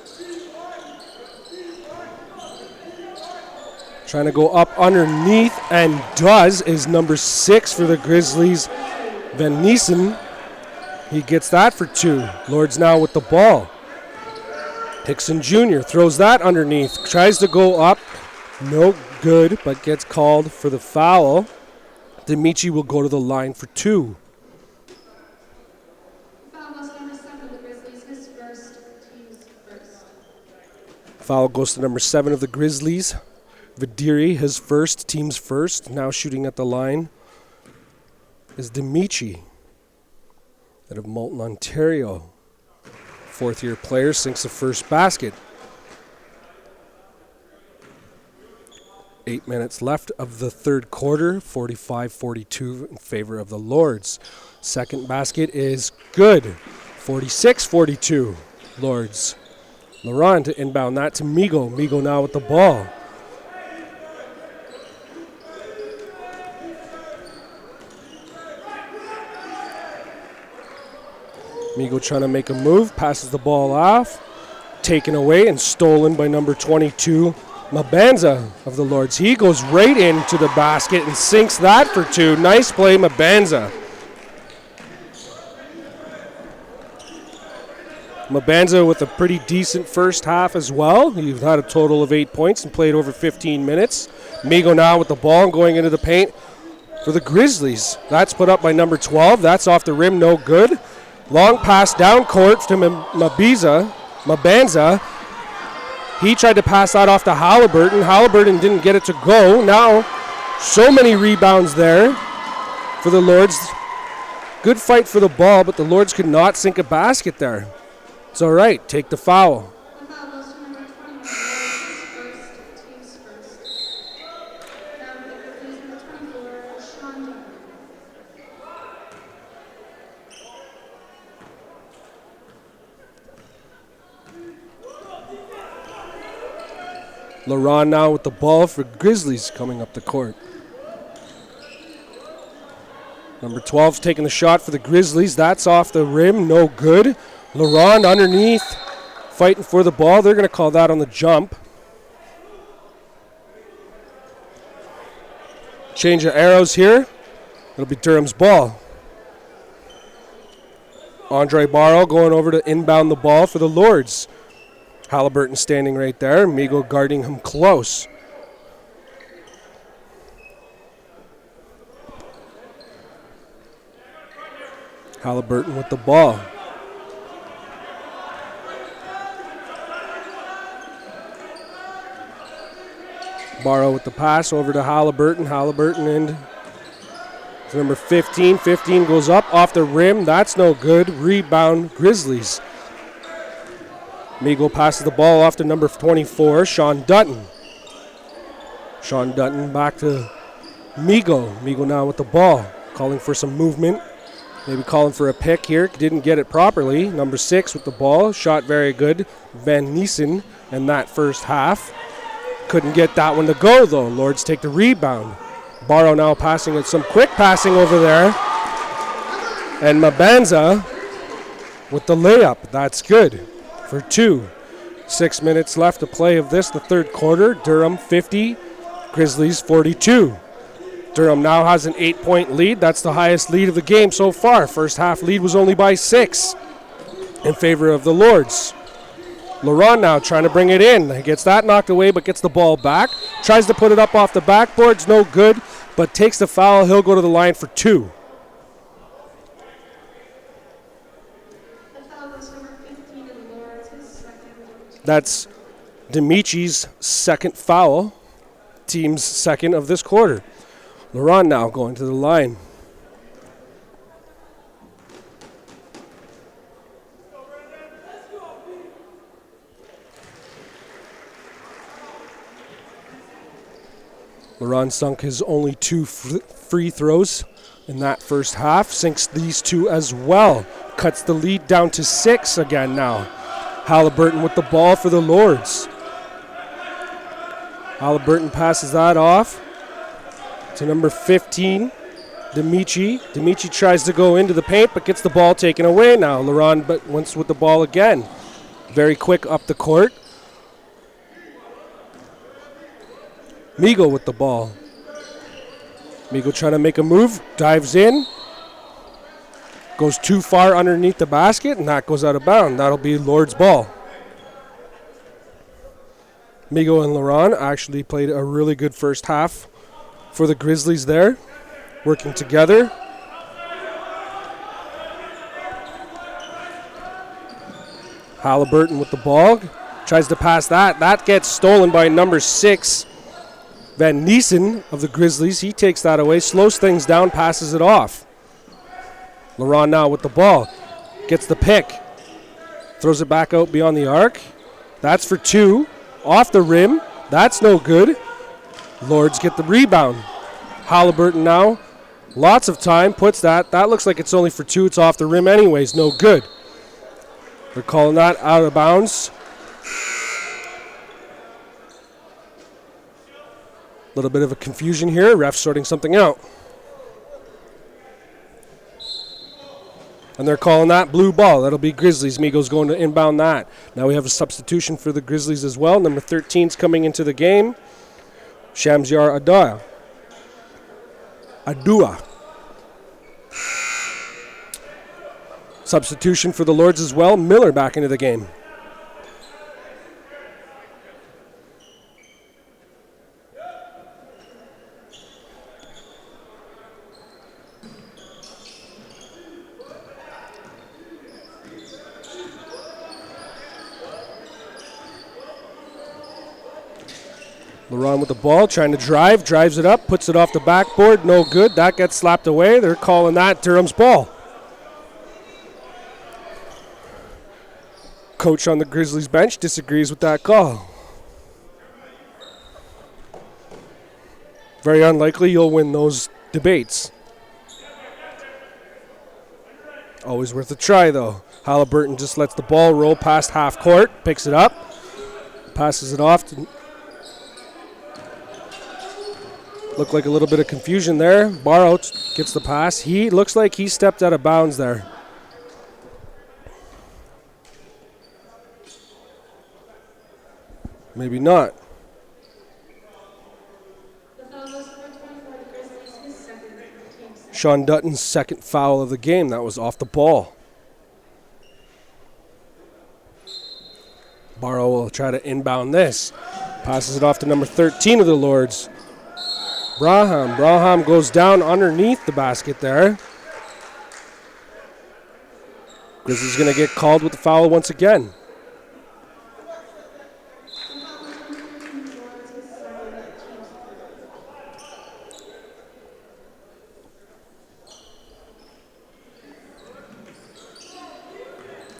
Trying to go up underneath, and does, is number 6 for the Grizzlies, Van Niesen. He gets that for 2. Lords now with the ball. Hickson Jr. throws that underneath. Tries to go up. No good, but gets called for the foul. Demichi will go to the line for 2. Foul goes to number 7 of the Grizzlies, his first, team's first. Foul goes to number 7 of the Grizzlies. Vidiri, his first, team's first. Now shooting at the line is Demichi out of Moulton, Ontario. Fourth-year player, sinks the first basket. 8 minutes left of the third quarter, 45-42 in favor of the Lords. Second basket is good, 46-42, Lords. Laron to inbound that to Migo. Migo now with the ball. Migo trying to make a move, passes the ball off, taken away and stolen by number 22, Mabanza of the Lords. He goes right into the basket and sinks that for 2. Nice play, Mabanza. Mabanza with a pretty decent first half as well. He's had a total of 8 points and played over 15 minutes. Migo now with the ball and going into the paint for the Grizzlies. That's put up by number 12. That's off the rim, no good. Long pass down court to Mabanza. He tried to pass that off to Halliburton. Halliburton didn't get it to go. Now, so many rebounds there for the Lords. Good fight for the ball, but the Lords could not sink a basket there. It's all right. Take the foul. The foul goes to number 21, first, team's first. Now for the Grizzlies, number 24, Sean Durham. LaRon now with the ball for Grizzlies coming up the court. Number 12's taking the shot for the Grizzlies. That's off the rim, no good. LaRon underneath, fighting for the ball. They're going to call that on the jump. Change of arrows here. It'll be Durham's ball. Andre Barrow going over to inbound the ball for the Lords. Halliburton standing right there. Migo guarding him close. Halliburton with the ball. Barrow with the pass over to Halliburton. Halliburton and to number 15. 15 goes up off the rim. That's no good. Rebound Grizzlies. Migo passes the ball off to number 24, Sean Dutton. Sean Dutton back to Migo. Migo now with the ball, calling for some movement. Maybe calling for a pick here. Didn't get it properly. Number 6 with the ball. Shot very good. Van Niesen in that first half. Couldn't get that one to go, though. Lords take the rebound. Barrow now passing it. Some quick passing over there. And Mabanza with the layup. That's good for 2. 6 minutes left to play of this, the third quarter. Durham 50, Grizzlies 42. Durham now has an 8-point lead. That's the highest lead of the game so far. First half lead was only by 6 in favor of the Lords. LaRon now trying to bring it in. He gets that knocked away, but gets the ball back. Tries to put it up off the backboards. No good, but takes the foul. He'll go to the line for 2. The foul goes number 15 in the Lords, his second. That's Demici's second foul. Team's second of this quarter. LaRon now going to the line. LaRon sunk his only 2 free throws in that first half. Sinks these 2 as well. Cuts the lead down to 6 again now. Halliburton with the ball for the Lords. Halliburton passes that off to number 15, Demici. Demici tries to go into the paint, but gets the ball taken away now. LaRon but once with the ball again. Very quick up the court. Migo with the ball. Migo trying to make a move, dives in. Goes too far underneath the basket, and that goes out of bounds. That'll be Lord's ball. Migo and LaRon actually played a really good first half for the Grizzlies there, working together. Halliburton with the ball, tries to pass that. That gets stolen by number 6, Van Niesen of the Grizzlies. He takes that away, slows things down, passes it off. LaRon now with the ball, gets the pick, throws it back out beyond the arc. That's for 2, off the rim. That's no good. Lords get the rebound. Halliburton now, lots of time, puts that. That looks like it's only for 2. It's off the rim anyways, no good. They're calling that out of bounds. A little bit of a confusion here. Ref sorting something out. And they're calling that blue ball. That'll be Grizzlies. Migo's going to inbound that. Now we have a substitution for the Grizzlies as well. Number 13's coming into the game. Shamsiar Adua. Substitution for the Lords as well. Miller back into the game. LaRon with the ball, trying to drives it up, puts it off the backboard, no good. That gets slapped away. They're calling that Durham's ball. Coach on the Grizzlies bench disagrees with that call. Very unlikely you'll win those debates. Always worth a try, though. Halliburton just lets the ball roll past half court, picks it up, passes it off to Looked like a little bit of confusion there. Barrow gets the pass. He looks like he stepped out of bounds there. Maybe not. The foul is 424, the Grizzlies, his second team's. Sean Dutton's second foul of the game. That was off the ball. Barrow will try to inbound this. Passes it off to number 13 of the Lords. Braham goes down underneath the basket there. Grizzlies going to get called with the foul once again.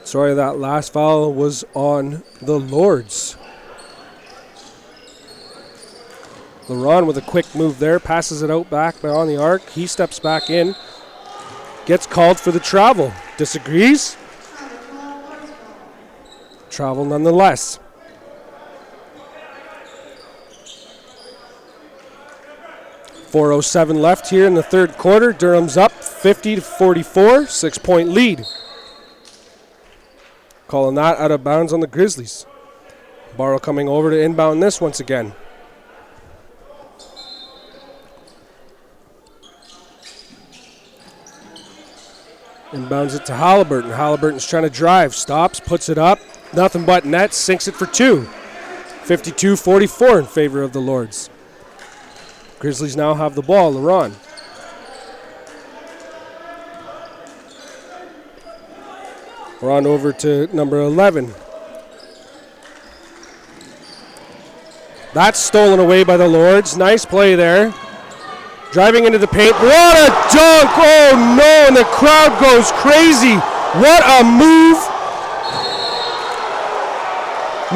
Sorry, that last foul was on the Lords. LaRon with a quick move there, passes it out back on the arc. He steps back in, gets called for the travel. Disagrees? Travel nonetheless. .407 left here in the third quarter. Durham's up 50-44, 6-point lead. Calling that out of bounds on the Grizzlies. Barrow coming over to inbound this once again. Inbounds it to Halliburton. Halliburton's trying to drive. Stops, puts it up. Nothing but net. Sinks it for two. 52-44 in favor of the Lords. Grizzlies now have the ball. LaRon. We're on over to number 11. That's stolen away by the Lords. Nice play there. Driving into the paint. What a dunk! Oh no, and the crowd goes crazy. What a move.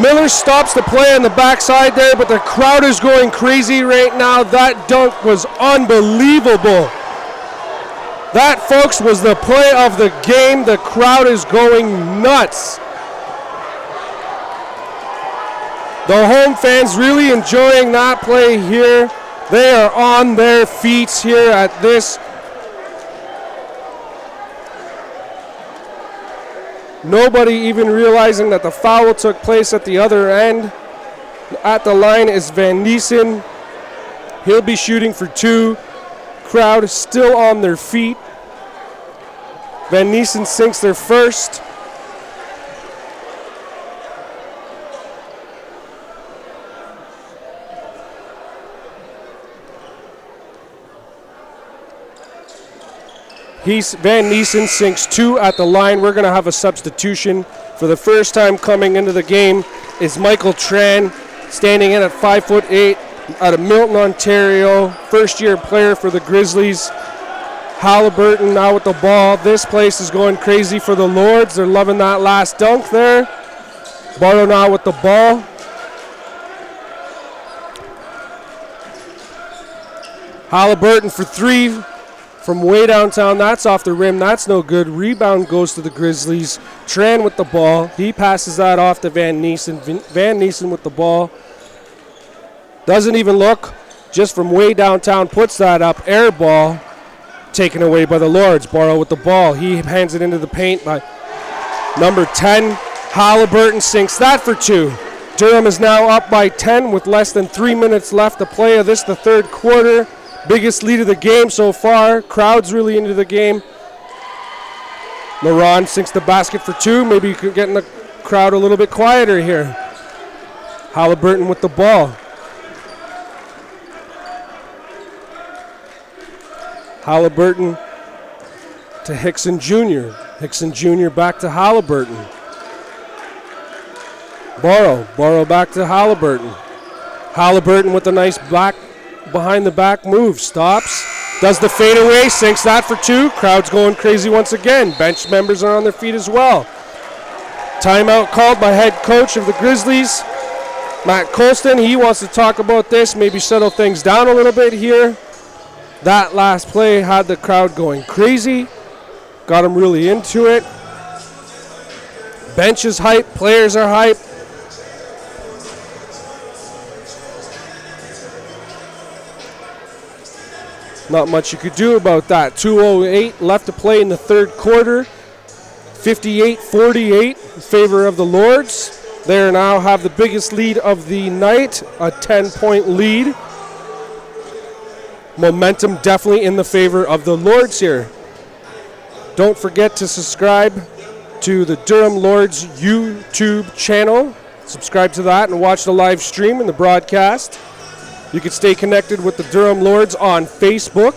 Miller stops the play on the backside there, but the crowd is going crazy right now. That dunk was unbelievable. That, folks, was the play of the game. The crowd is going nuts. The home fans really enjoying that play here. They are on their feet here at this. Nobody even realizing that the foul took place at the other end. At the line is Van Niesen. He'll be shooting for two. Crowd is still on their feet. Van Niesen sinks their first. Van Niesen sinks two at the line. We're going to have a substitution. For the first time coming into the game is Michael Tran, standing in at 5'8", out of Milton, Ontario. First-year player for the Grizzlies. Halliburton now with the ball. This place is going crazy for the Lords. They're loving that last dunk there. Barrow now with the ball. Halliburton for three from way downtown. That's off the rim. That's no good. Rebound goes to the Grizzlies. Tran with the ball. He passes that off to Van Niesen. Van Niesen with the ball. Doesn't even look. Just from way downtown puts that up. Air ball. Taken away by the Lords. Barrow with the ball. He hands it into the paint by number 10. Halliburton sinks that for two. Durham is now up by 10 with less than 3 minutes left to play of this, the third quarter. Biggest lead of the game so far. Crowd's really into the game. LaRon sinks the basket for two. Maybe you could get in the crowd a little bit quieter here. Halliburton with the ball. Halliburton to Hickson Jr. Hickson Jr. back to Halliburton. Barrow back to Halliburton. Halliburton with a nice behind the back move. Stops. Does the fadeaway. Sinks that for two. Crowd's going crazy once again. Bench members are on their feet as well. Timeout called by head coach of the Grizzlies, Matt Colston. He wants to talk about this, maybe settle things down a little bit here. That last play had the crowd going crazy. Got them really into it. Bench is hype. Players are hype. Not much you could do about that. 2:08 left to play in the third quarter. 58-48 in favor of the Lords. They now have the biggest lead of the night, a 10-point lead. Momentum definitely in the favor of the Lords here. Don't forget to subscribe to the Durham Lords YouTube channel. Subscribe to that and watch the live stream and the broadcast. You can stay connected with the Durham Lords on Facebook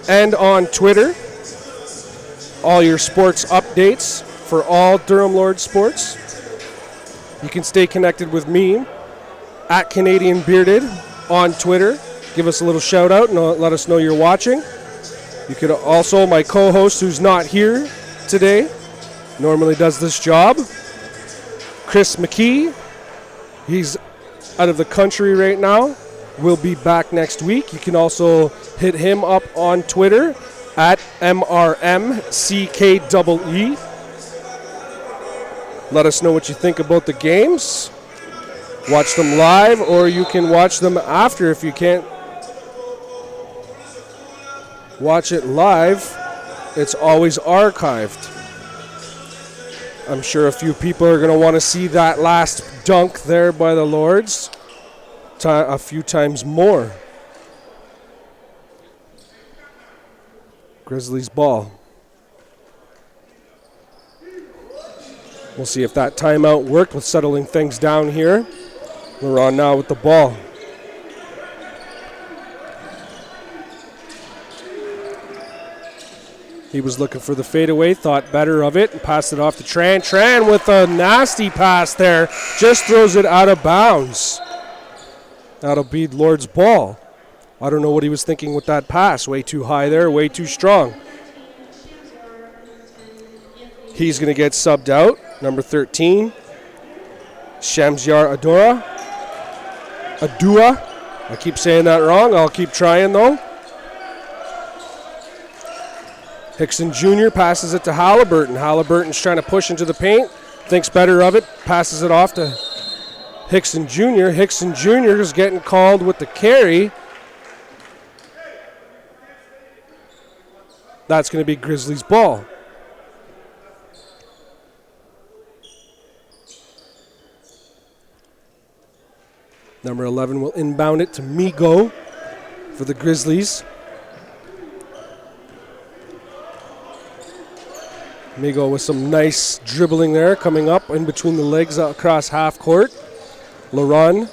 and on Twitter. All your sports updates for all Durham Lords sports. You can stay connected with me at Canadian Bearded on Twitter. Give us a little shout out and let us know you're watching. You could also, my co-host who's not here today, normally does this job, Chris McKee. He's out of the country right now. We'll be back next week. You can also hit him up on Twitter at MRMCKEE. Let us know what you think about the games. Watch them live, or you can watch them after if you can't watch it live. It's always archived. I'm sure a few people are going to want to see that last dunk there by the Lords a few times more. Grizzlies ball. We'll see if that timeout worked with settling things down here. We're on now with the ball. He was looking for the fadeaway, thought better of it, and passed it off to Tran. Tran with a nasty pass there, just throws it out of bounds. That'll be Lord's ball. I don't know what he was thinking with that pass. Way too high there, way too strong. He's going to get subbed out. Number 13, Shamsiar Adua. I keep saying that wrong. I'll keep trying, though. Hickson Jr. passes it to Halliburton. Halliburton's trying to push into the paint. Thinks better of it. Passes it off to Hickson Jr. Hickson Jr. is getting called with the carry. That's going to be Grizzlies ball. Number 11 will inbound it to Migo for the Grizzlies. Migo with some nice dribbling there, coming up in between the legs across half court. Laron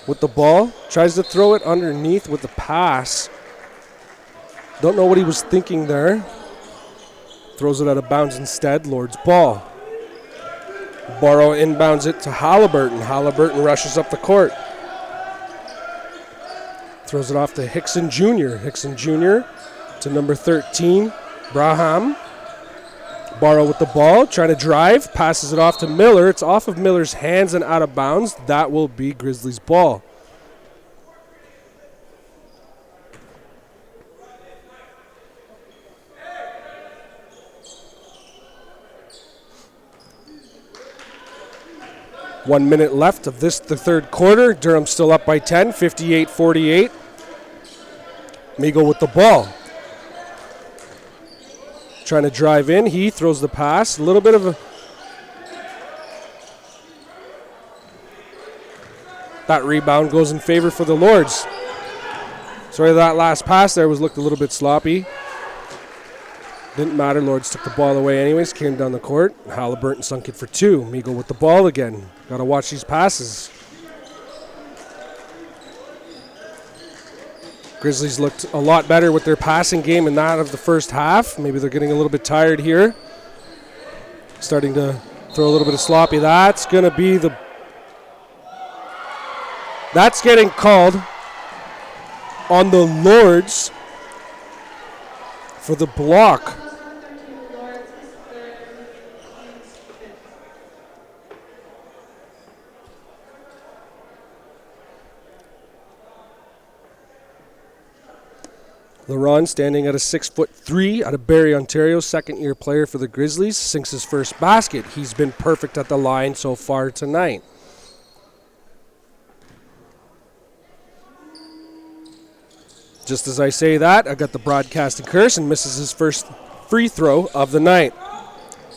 with the ball. Tries to throw it underneath with the pass. Don't know what he was thinking there. Throws it out of bounds instead. Lord's ball. Barrow inbounds it to Halliburton. Halliburton rushes up the court. Throws it off to Hickson Jr. Hickson Jr. to number 13, Braham. Barrow with the ball, trying to drive, passes it off to Miller. It's off of Miller's hands and out of bounds. That will be Grizzlies ball. One minute left of the third quarter. Durham still up by 10, 58-48. Migo with the ball. Trying to drive in. He throws the pass. A little bit of a... That rebound goes in favor for the Lords. Sorry, that last pass there looked a little bit sloppy. Didn't matter. Lords took the ball away anyways. Came down the court. Halliburton sunk it for two. Migo with the ball again. Got to watch these passes. Grizzlies looked a lot better with their passing game in that of the first half. Maybe they're getting a little bit tired here. Starting to throw a little bit of sloppy. That's going to be the... That's getting called on the Lords for the block. Laron standing at a 6'3" out of Barrie, Ontario, second-year player for the Grizzlies, sinks his first basket. He's been perfect at the line so far tonight. Just as I say that, I got the broadcasting curse and misses his first free throw of the night.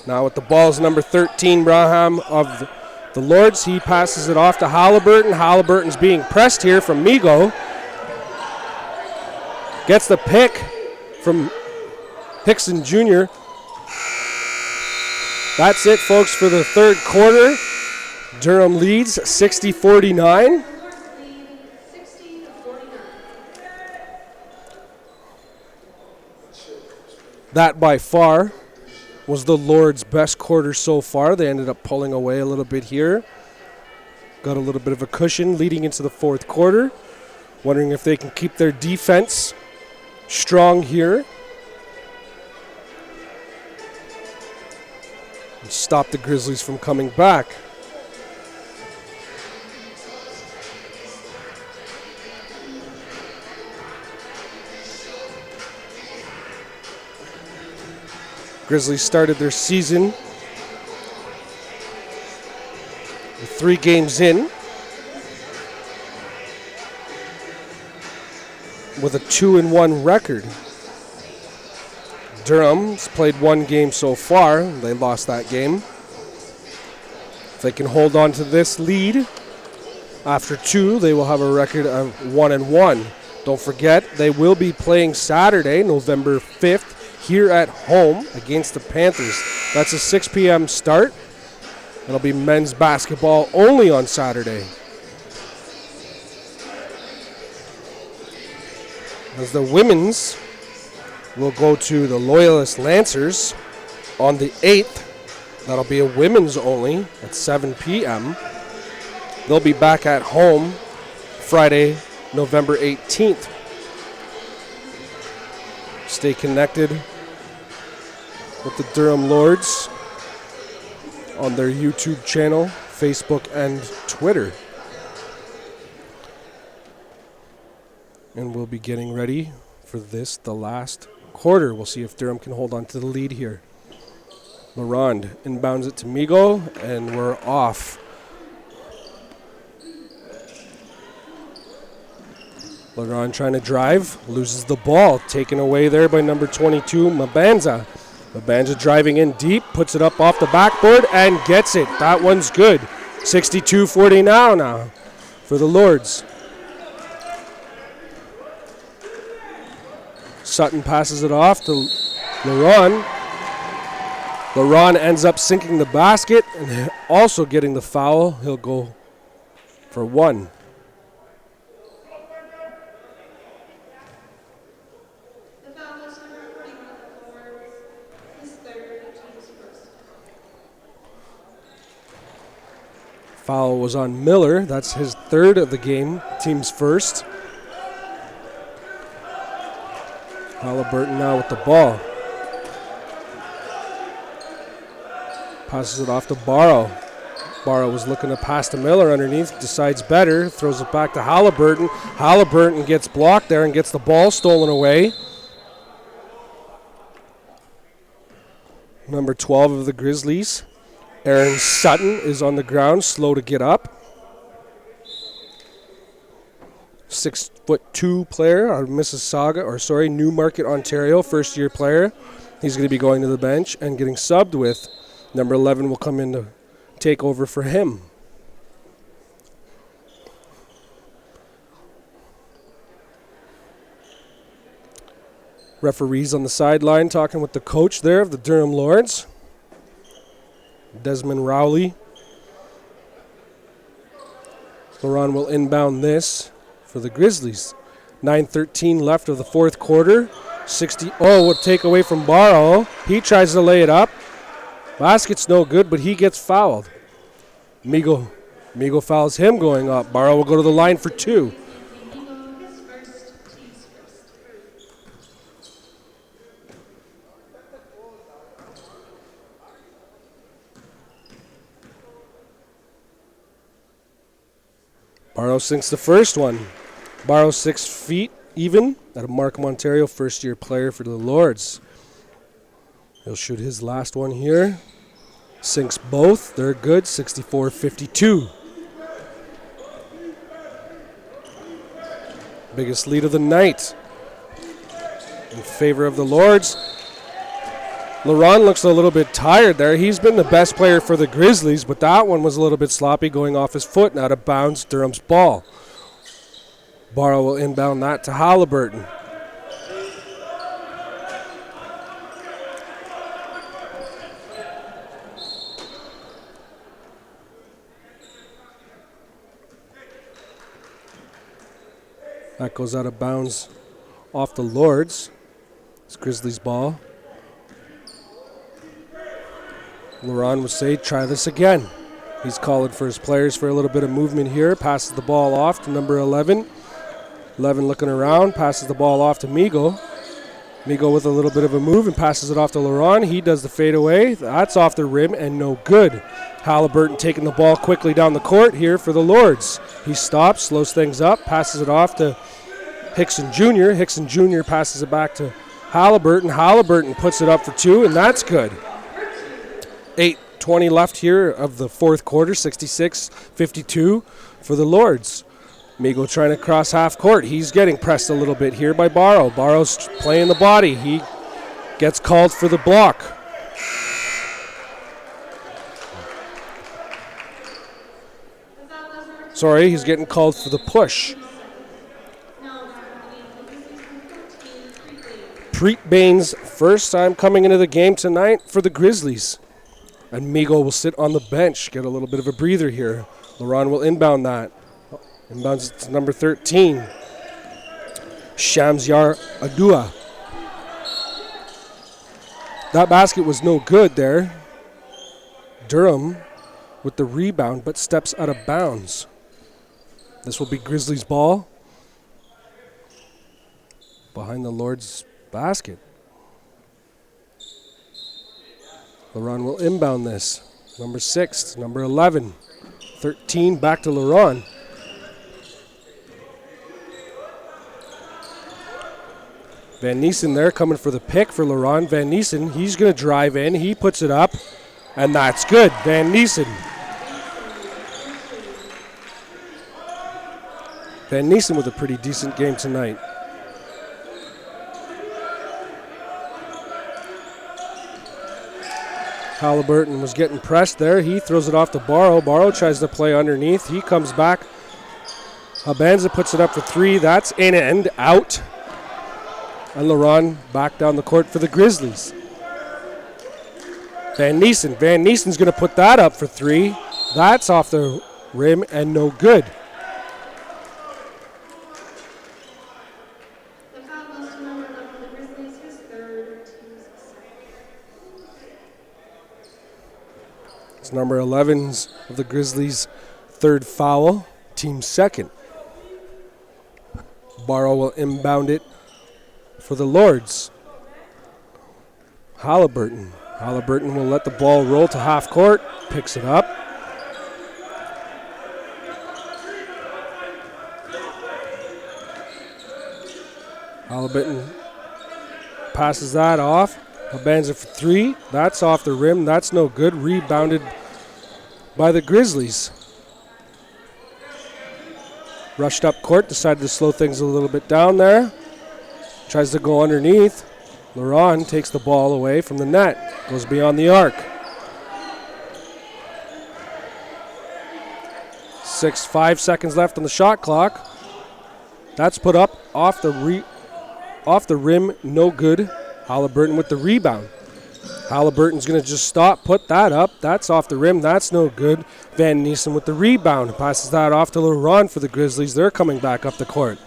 Now with the ball is number 13, Braham of the Lords. He passes it off to Halliburton. Halliburton's being pressed here from Migo. Gets the pick from Hickson Jr. That's it, folks, for the third quarter. Durham leads 60-49. That by far was the Lord's best quarter so far. They ended up pulling away a little bit here. Got a little bit of a cushion leading into the fourth quarter. Wondering if they can keep their defense strong here and stop the Grizzlies from coming back. Grizzlies started their season with 3 games in with a 2-1 record. Durham's played 1 game so far. They lost that game. If they can hold on to this lead after 2, they will have a record of 1-1. Don't forget, they will be playing Saturday, November 5th, here at home against the Panthers. That's a 6 p.m. start. It'll be men's basketball only on Saturday. As the women's will go to the Loyalist Lancers on the 8th. That'll be a women's only at 7 p.m. They'll be back at home Friday, November 18th. Stay connected with the Durham Lords on their YouTube channel, Facebook, and Twitter. And we'll be getting ready for this, the last quarter. We'll see if Durham can hold on to the lead here. Laurent inbounds it to Migo, and we're off. Laurent trying to drive, loses the ball. Taken away there by number 22, Mabanza. Mabanza driving in deep, puts it up off the backboard, and gets it. That one's good. 62-40 now for the Lords. Sutton passes it off to Laurent. Laurent ends up sinking the basket and also getting the foul. He'll go for 1. Foul was on Miller. That's his 3rd of the game, team's first. Halliburton now with the ball. Passes it off to Barrow. Barrow was looking to pass to Miller underneath, decides better, throws it back to Halliburton. Halliburton gets blocked there and gets the ball stolen away. Number 12 of the Grizzlies, Aaron Sutton, is on the ground, slow to get up. 6'2" player out of Newmarket, Ontario, first-year player. He's going to be going to the bench and getting subbed with. Number 11 will come in to take over for him. Referees on the sideline talking with the coach there of the Durham Lords, Desmond Rowley. Laurent will inbound this for the Grizzlies. 9:13 left of the fourth quarter. Will take away from Barrow. He tries to lay it up. Basket's no good, but he gets fouled. Migo fouls him going up. Barrow will go to the line for 2. Barrow sinks the first one. Barrow 6 feet even out of Markham, Ontario, first-year player for the Lords. He'll shoot his last one here. Sinks both. They're good. 64-52. Biggest lead of the night in favor of the Lords. LaRon looks a little bit tired there. He's been the best player for the Grizzlies, but that one was a little bit sloppy going off his foot and out of bounds. Durham's ball. Barrow will inbound that to Halliburton. That goes out of bounds off the Lords. It's Grizzlies ball. LaRon would say, try this again. He's calling for his players for a little bit of movement here. Passes the ball off to number 11. 11 looking around, passes the ball off to Migo. Migo with a little bit of a move and passes it off to LaRon. He does the fadeaway. That's off the rim and no good. Halliburton taking the ball quickly down the court here for the Lords. He stops, slows things up, passes it off to Hickson Jr. Hickson Jr. passes it back to Halliburton. Halliburton puts it up for two, and that's good. 8:20 left here of the fourth quarter, 66-52 for the Lords. Migo trying to cross half court. He's getting pressed a little bit here by Barrow. Barrow's playing the body. He gets called for the block. Sorry, he's getting called for the push. Preet Baines, first time coming into the game tonight for the Grizzlies. And Migo will sit on the bench, get a little bit of a breather here. LaRon will inbound that. Inbounds it to number 13. Shamsyar Adua. That basket was no good there. Durham with the rebound, but steps out of bounds. This will be Grizzlies ball. Behind the Lords basket. LaRon will inbound this. Number 6, number 11. 13 back to LaRon. Van Niesen there coming for the pick for LaRon. Van Niesen, he's going to drive in. He puts it up, and that's good. Van Niesen. Van Niesen with a pretty decent game tonight. Halliburton was getting pressed there. He throws it off to Barrow. Barrow tries to play underneath. He comes back. Habanza puts it up for three. That's in and out. And LaRon back down the court for the Grizzlies. Van Niesen. Van Niesen's going to put that up for three. That's off the rim and no good. The foul goes to number 11 of the Grizzlies, his third, team's second. It's number 11's of the Grizzlies' third foul, team second. Barrow will inbound it for the Lords. Halliburton. Halliburton will let the ball roll to half court, picks it up. Halliburton passes that off. Habanza for three. That's off the rim. That's no good. Rebounded by the Grizzlies. Rushed up court. Decided to slow things a little bit down there. Tries to go underneath. LaRon takes the ball away from the net. Goes beyond the arc. 5 seconds left on the shot clock. That's put up off the rim. No good. Halliburton with the rebound. Halliburton's going to just stop, put that up. That's off the rim. That's no good. Van Niesen with the rebound. Passes that off to LaRon for the Grizzlies. They're coming back up the court.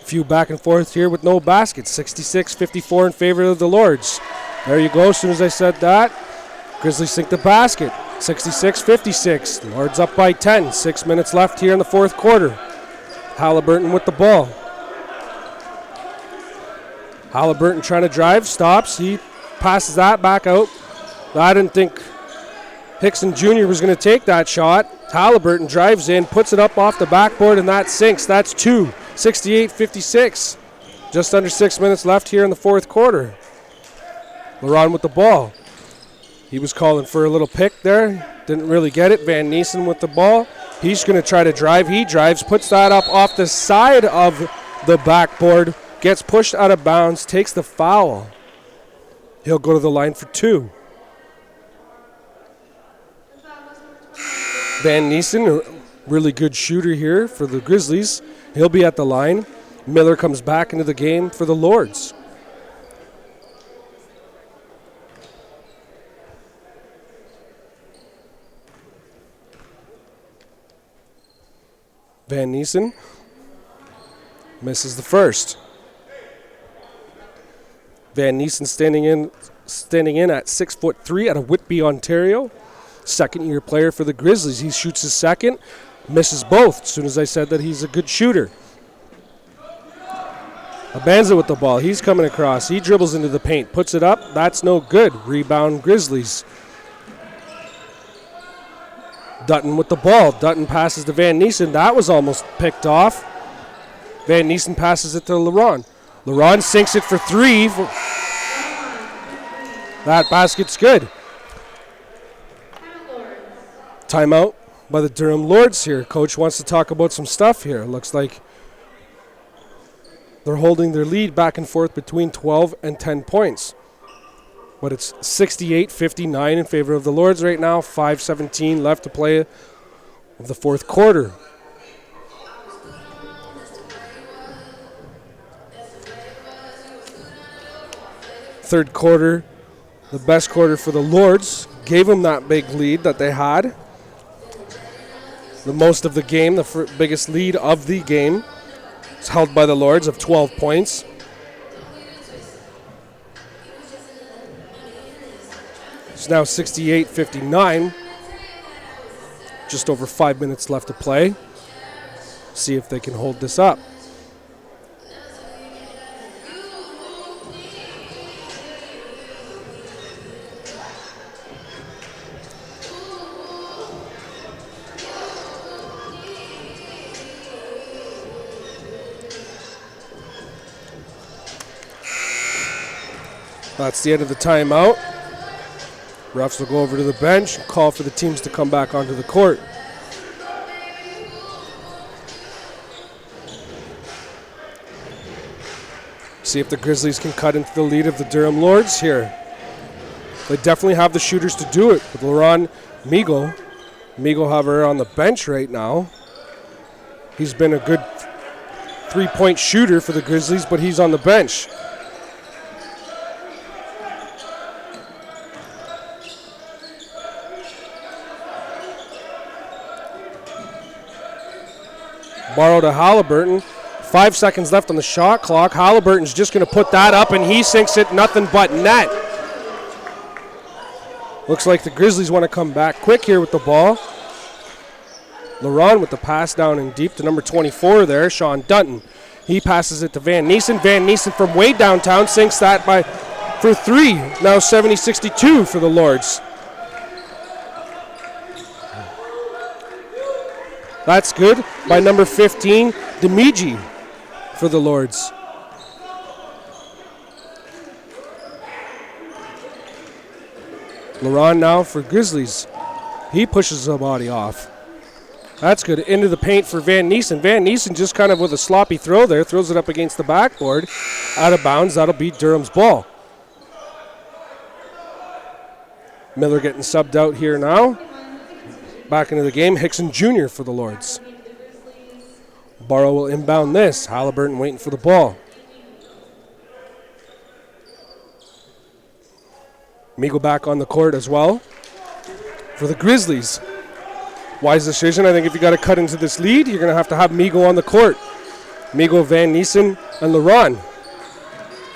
Few back and forth here with no baskets. 66-54 in favor of the Lords. There you go. As soon as I said that, Grizzlies sink the basket. 66-56. Lords up by 10. 6 minutes left here in the fourth quarter. Halliburton with the ball. Halliburton trying to drive, stops. He passes that back out. I didn't think Hickson Jr. was going to take that shot. Halliburton drives in, puts it up off the backboard, and that sinks. That's two. 68-56. Just under 6 minutes left here in the fourth quarter. LaRon with the ball. He was calling for a little pick there. Didn't really get it. Van Niesen with the ball. He's going to try to drive. He drives, puts that up off the side of the backboard gets pushed out of bounds, takes the foul. He'll go to the line for 2. Van Niesen, a really good shooter here for the Grizzlies. He'll be at the line. Miller comes back into the game for the Lords. Van Niesen misses the first. Van Niesen standing in at 6'3" out of Whitby, Ontario. Second-year player for the Grizzlies. He shoots his second, misses both. As soon as I said that he's a good shooter. Abanza with the ball. He's coming across. He dribbles into the paint, puts it up. That's no good. Rebound Grizzlies. Dutton with the ball. Dutton passes to Van Niesen. That was almost picked off. Van Niesen passes it to LaRon. LaRon sinks it for 3. That basket's good. Timeout by the Durham Lords here. Coach wants to talk about some stuff here. Looks like they're holding their lead back and forth between 12 and 10 points. But it's 68-59 in favor of the Lords right now. 5:17 left to play of the fourth quarter. Third quarter, the best quarter for the Lords. Gave them that big lead that they had. The most of the game, the biggest lead of the game, is held by the Lords of 12 points. It's now 68-59. Just over 5 minutes left to play. See if they can hold this up. That's the end of the timeout. Refs will go over to the bench and call for the teams to come back onto the court. See if the Grizzlies can cut into the lead of the Durham Lords here. They definitely have the shooters to do it with LaRon Migo. Migo, however, on the bench right now. He's been a good three-point shooter for the Grizzlies, but he's on the bench. Borrow to Halliburton. 5 seconds left on the shot clock. Halliburton's just going to put that up, and he sinks it nothing but net. Looks like the Grizzlies want to come back quick here with the ball. LaRon with the pass down and deep to number 24 there, Sean Dutton. He passes it to Van Niesen. Van Niesen from way downtown sinks that for 3. Now 70-62 for the Lords. That's good by number 15, Demiji for the Lords. LaRon now for Grizzlies. He pushes the body off. That's good. Into the paint for Van Niesen. Van Niesen just kind of with a sloppy throw there, throws it up against the backboard. Out of bounds, that'll be Durham's ball. Miller getting subbed out here now. Back into the game, Hickson Jr. for the Lords. Barrow will inbound this. Halliburton waiting for the ball. Migo back on the court as well for the Grizzlies. Wise decision. I think if you got to cut into this lead, you're going to have Migo on the court. Migo, Van Niesen, and LaRon.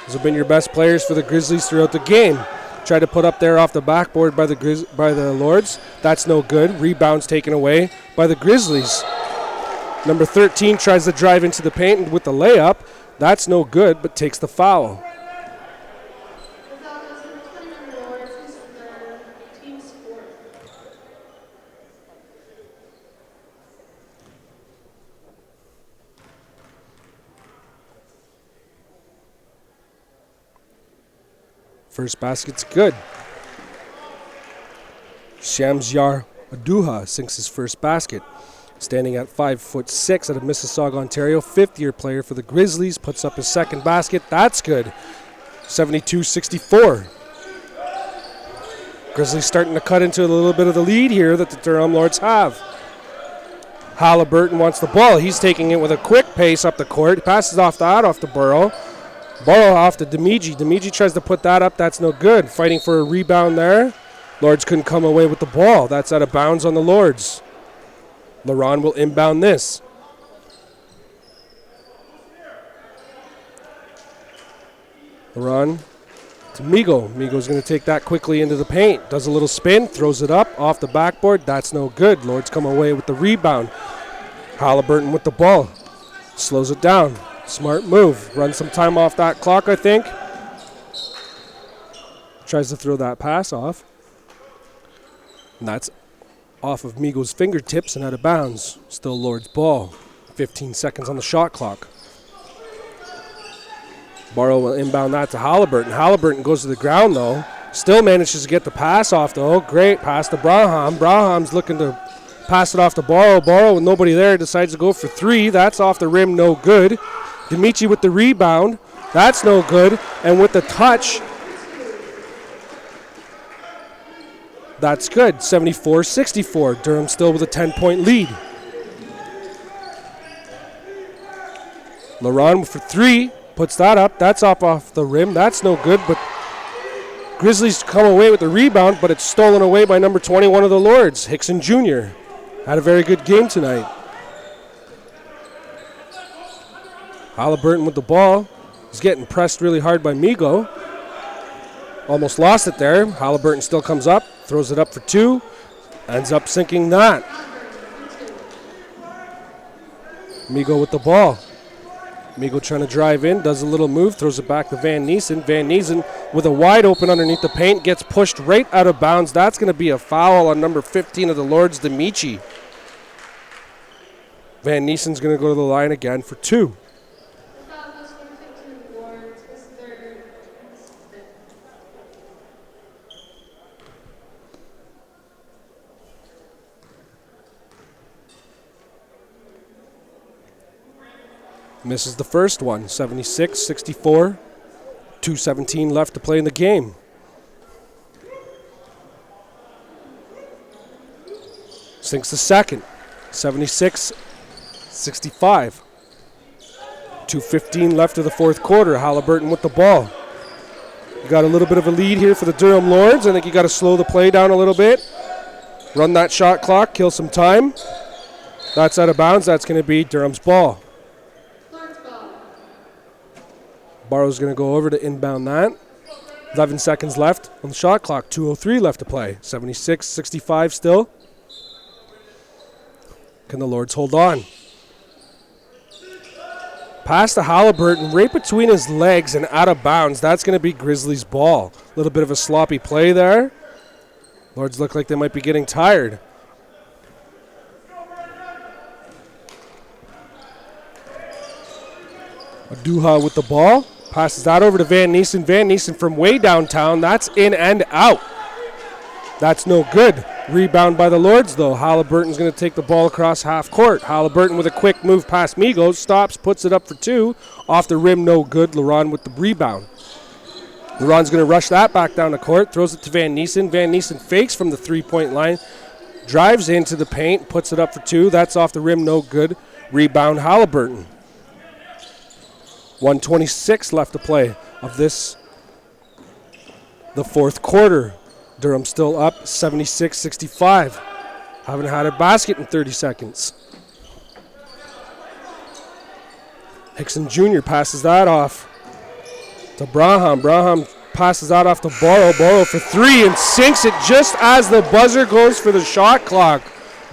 Those have been your best players for the Grizzlies throughout the game. Tried to put up there off the backboard by the Lords. That's no good. Rebounds taken away by the Grizzlies. Number 13 tries to drive into the paint with the layup. That's no good, but takes the foul. First basket's good. Shamsyar Aduha sinks his first basket. Standing at 5'6" out of Mississauga, Ontario. Fifth-year player for the Grizzlies. Puts up his second basket. That's good. 72-64. Grizzlies starting to cut into a little bit of the lead here that the Durham Lords have. Halliburton wants the ball. He's taking it with a quick pace up the court. He passes off to Burrow. Burrow off to Demiji. Demiji tries to put that up. That's no good. Fighting for a rebound there. Lords couldn't come away with the ball. That's out of bounds on the Lords. LaRon will inbound this. LaRon to Migo. Migo's going to take that quickly into the paint. Does a little spin, throws it up off the backboard. That's no good. Lords come away with the rebound. Halliburton with the ball. Slows it down. Smart move. Runs some time off that clock, I think. Tries to throw that pass off. And that's off of Migo's fingertips and out of bounds. Still Lord's ball. 15 seconds on the shot clock. Barrow will inbound that to Halliburton. Halliburton goes to the ground, though. Still manages to get the pass off, though. Great pass to Braham. Braham's looking to pass it off to Barrow. Barrow, with nobody there, decides to go for three. That's off the rim, no good. Demichi with the rebound. That's no good. And with the touch, that's good. 74-64. Durham still with a 10-point lead. LaRon for three. Puts that up. That's off the rim. That's no good. But Grizzlies come away with the rebound, but it's stolen away by number 21 of the Lords, Hickson Jr. Had a very good game tonight. Halliburton with the ball. He's getting pressed really hard by Migo. Almost lost it there. Halliburton still comes up, throws it up for two, ends up sinking that. Migo with the ball. Migo trying to drive in, does a little move, throws it back to Van Niesen. Van Niesen with a wide open underneath the paint, gets pushed right out of bounds. That's going to be a foul on number 15 of the Lords, Demichi. Van Niesen's going to go to the line again for two. Misses the first one, 76-64. 2:17 left to play in the game. Sinks the second, 76-65. 2:15 left of the fourth quarter. Halliburton with the ball. You got a little bit of a lead here for the Durham Lords. I think you got to slow the play down a little bit. Run that shot clock, kill some time. That's out of bounds. That's going to be Durham's ball. Barrow's going to go over to inbound that. 11 seconds left on the shot clock. 2:03 left to play. 76-65 still. Can the Lords hold on? Pass to Halliburton right between his legs and out of bounds. That's going to be Grizzlies' ball. A little bit of a sloppy play there. Lords look like they might be getting tired. Aduha with the ball. Passes that over to Van Niesen. Van Niesen from way downtown. That's in and out. That's no good. Rebound by the Lords, though. Halliburton's going to take the ball across half court. Halliburton with a quick move past Migos. Stops, puts it up for two. Off the rim, no good. LaRon with the rebound. LaRon's going to rush that back down the court. Throws it to Van Niesen. Van Niesen fakes from the three-point line. Drives into the paint. Puts it up for two. That's off the rim, no good. Rebound, Halliburton. 1:26 left to play of this, the fourth quarter. Durham still up 76-65. Haven't had a basket in 30 seconds. Hickson Jr. passes that off to Braham. Braham passes that off to Barrow. Barrow for three and sinks it just as the buzzer goes for the shot clock.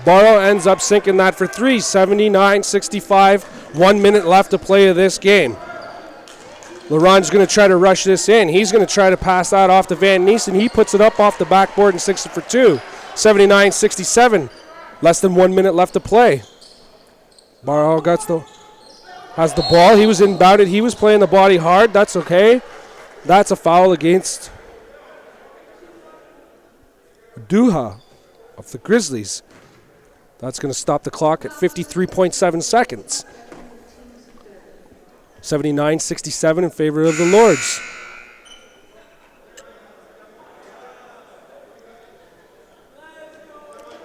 Barrow ends up sinking that for three. 79-65. 1 minute left to play of this game. LaRon's going to try to rush this in. He's going to try to pass that off to Van Niesen. He puts it up off the backboard and sinks it for two. 79-67. Less than 1 minute left to play. Barrow has the ball. He was inbounded. He was playing the body hard. That's okay. That's a foul against Duha of the Grizzlies. That's going to stop the clock at 53.7 seconds. 79-67 in favor of the Lords.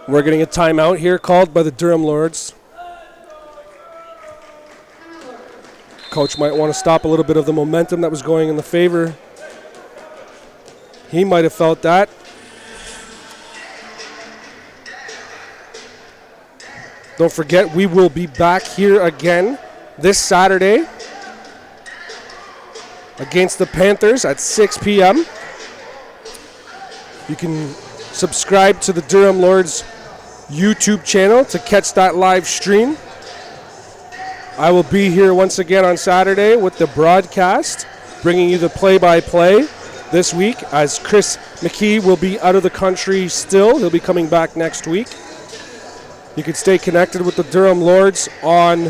We're getting a timeout here called by the Durham Lords. Coach might want to stop a little bit of the momentum that was going in the favor. He might have felt that. Don't forget, we will be back here again this Saturday against the Panthers at 6 p.m. You can subscribe to the Durham Lords YouTube channel to catch that live stream. I will be here once again on Saturday with the broadcast, bringing you the play-by-play this week, as Chris McKee will be out of the country still. He'll be coming back next week. You can stay connected with the Durham Lords on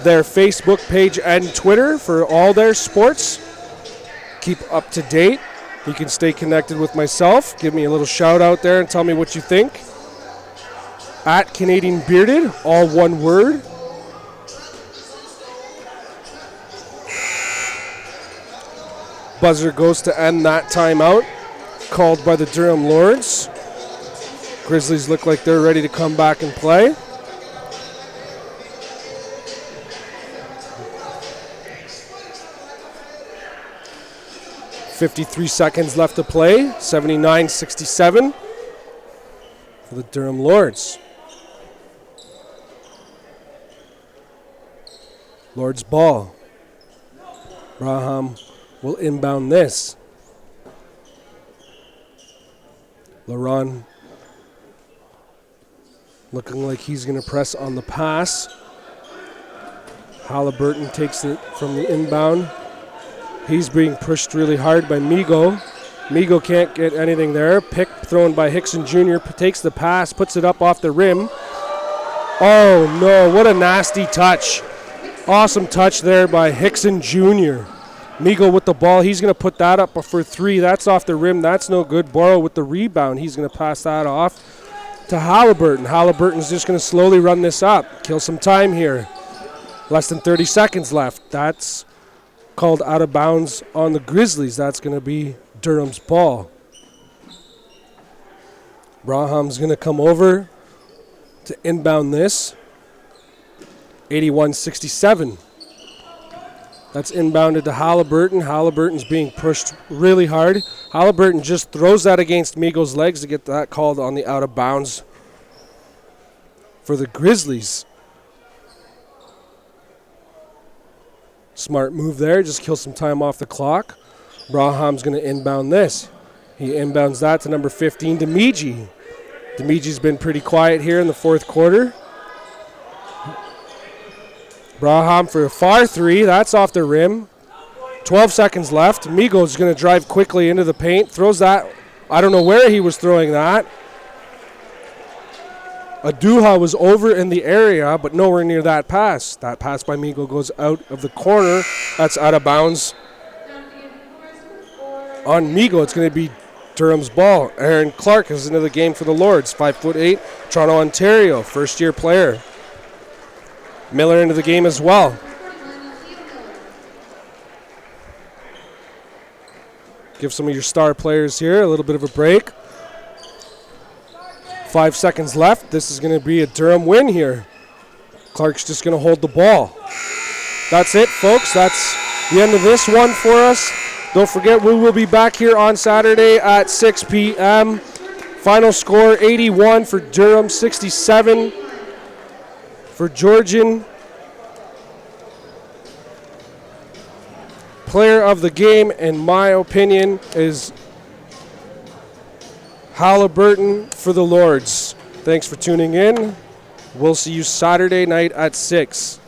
their Facebook page and Twitter for all their sports. Keep up to date. You can stay connected with myself. Give me a little shout out there and tell me what you think. At Canadian Bearded, all one word. Buzzer goes to end that timeout, called by the Durham Lords. Grizzlies look like they're ready to come back and play. .53 seconds left to play, 79-67 for the Durham Lords. Lords ball. Braham will inbound this. Laron looking like he's going to press on the pass. Halliburton takes it from the inbound. He's being pushed really hard by Migo. Migo can't get anything there. Pick thrown by Hickson Jr. Takes the pass, puts it up off the rim. Oh no, what a nasty touch. Awesome touch there by Hickson Jr. Migo with the ball. He's going to put that up for three. That's off the rim. That's no good. Borrow with the rebound. He's going to pass that off to Halliburton. Halliburton's just going to slowly run this up. Kill some time here. Less than 30 seconds left. That's called out of bounds on the Grizzlies. That's going to be Durham's ball. Braham's going to come over to inbound this. 81-67. That's inbounded to Halliburton. Halliburton's being pushed really hard. Halliburton just throws that against Migo's legs to get that called on the out of bounds for the Grizzlies. Smart move there. Just kill some time off the clock. Braham's going to inbound this. He inbounds that to number 15, Demiji. Demiji's been pretty quiet here in the fourth quarter. Braham for a far three. That's off the rim. 12 seconds left. Migo's going to drive quickly into the paint. Throws that. I don't know where he was throwing that. Aduha was over in the area, but nowhere near that pass. That pass by Migo goes out of the corner. That's out of bounds. On Migo, it's going to be Durham's ball. Aaron Clark is into the game for the Lords. 5'8", Toronto, Ontario, first-year player. Miller into the game as well. Give some of your star players here a little bit of a break. 5 seconds left. This is going to be a Durham win here. Clark's just going to hold the ball. That's it, folks. That's the end of this one for us. Don't forget, we will be back here on Saturday at 6 p.m. Final score, 81 for Durham, 67 for Georgian. Player of the game, in my opinion, is Halliburton for the Lords. Thanks for tuning in. We'll see you Saturday night at 6.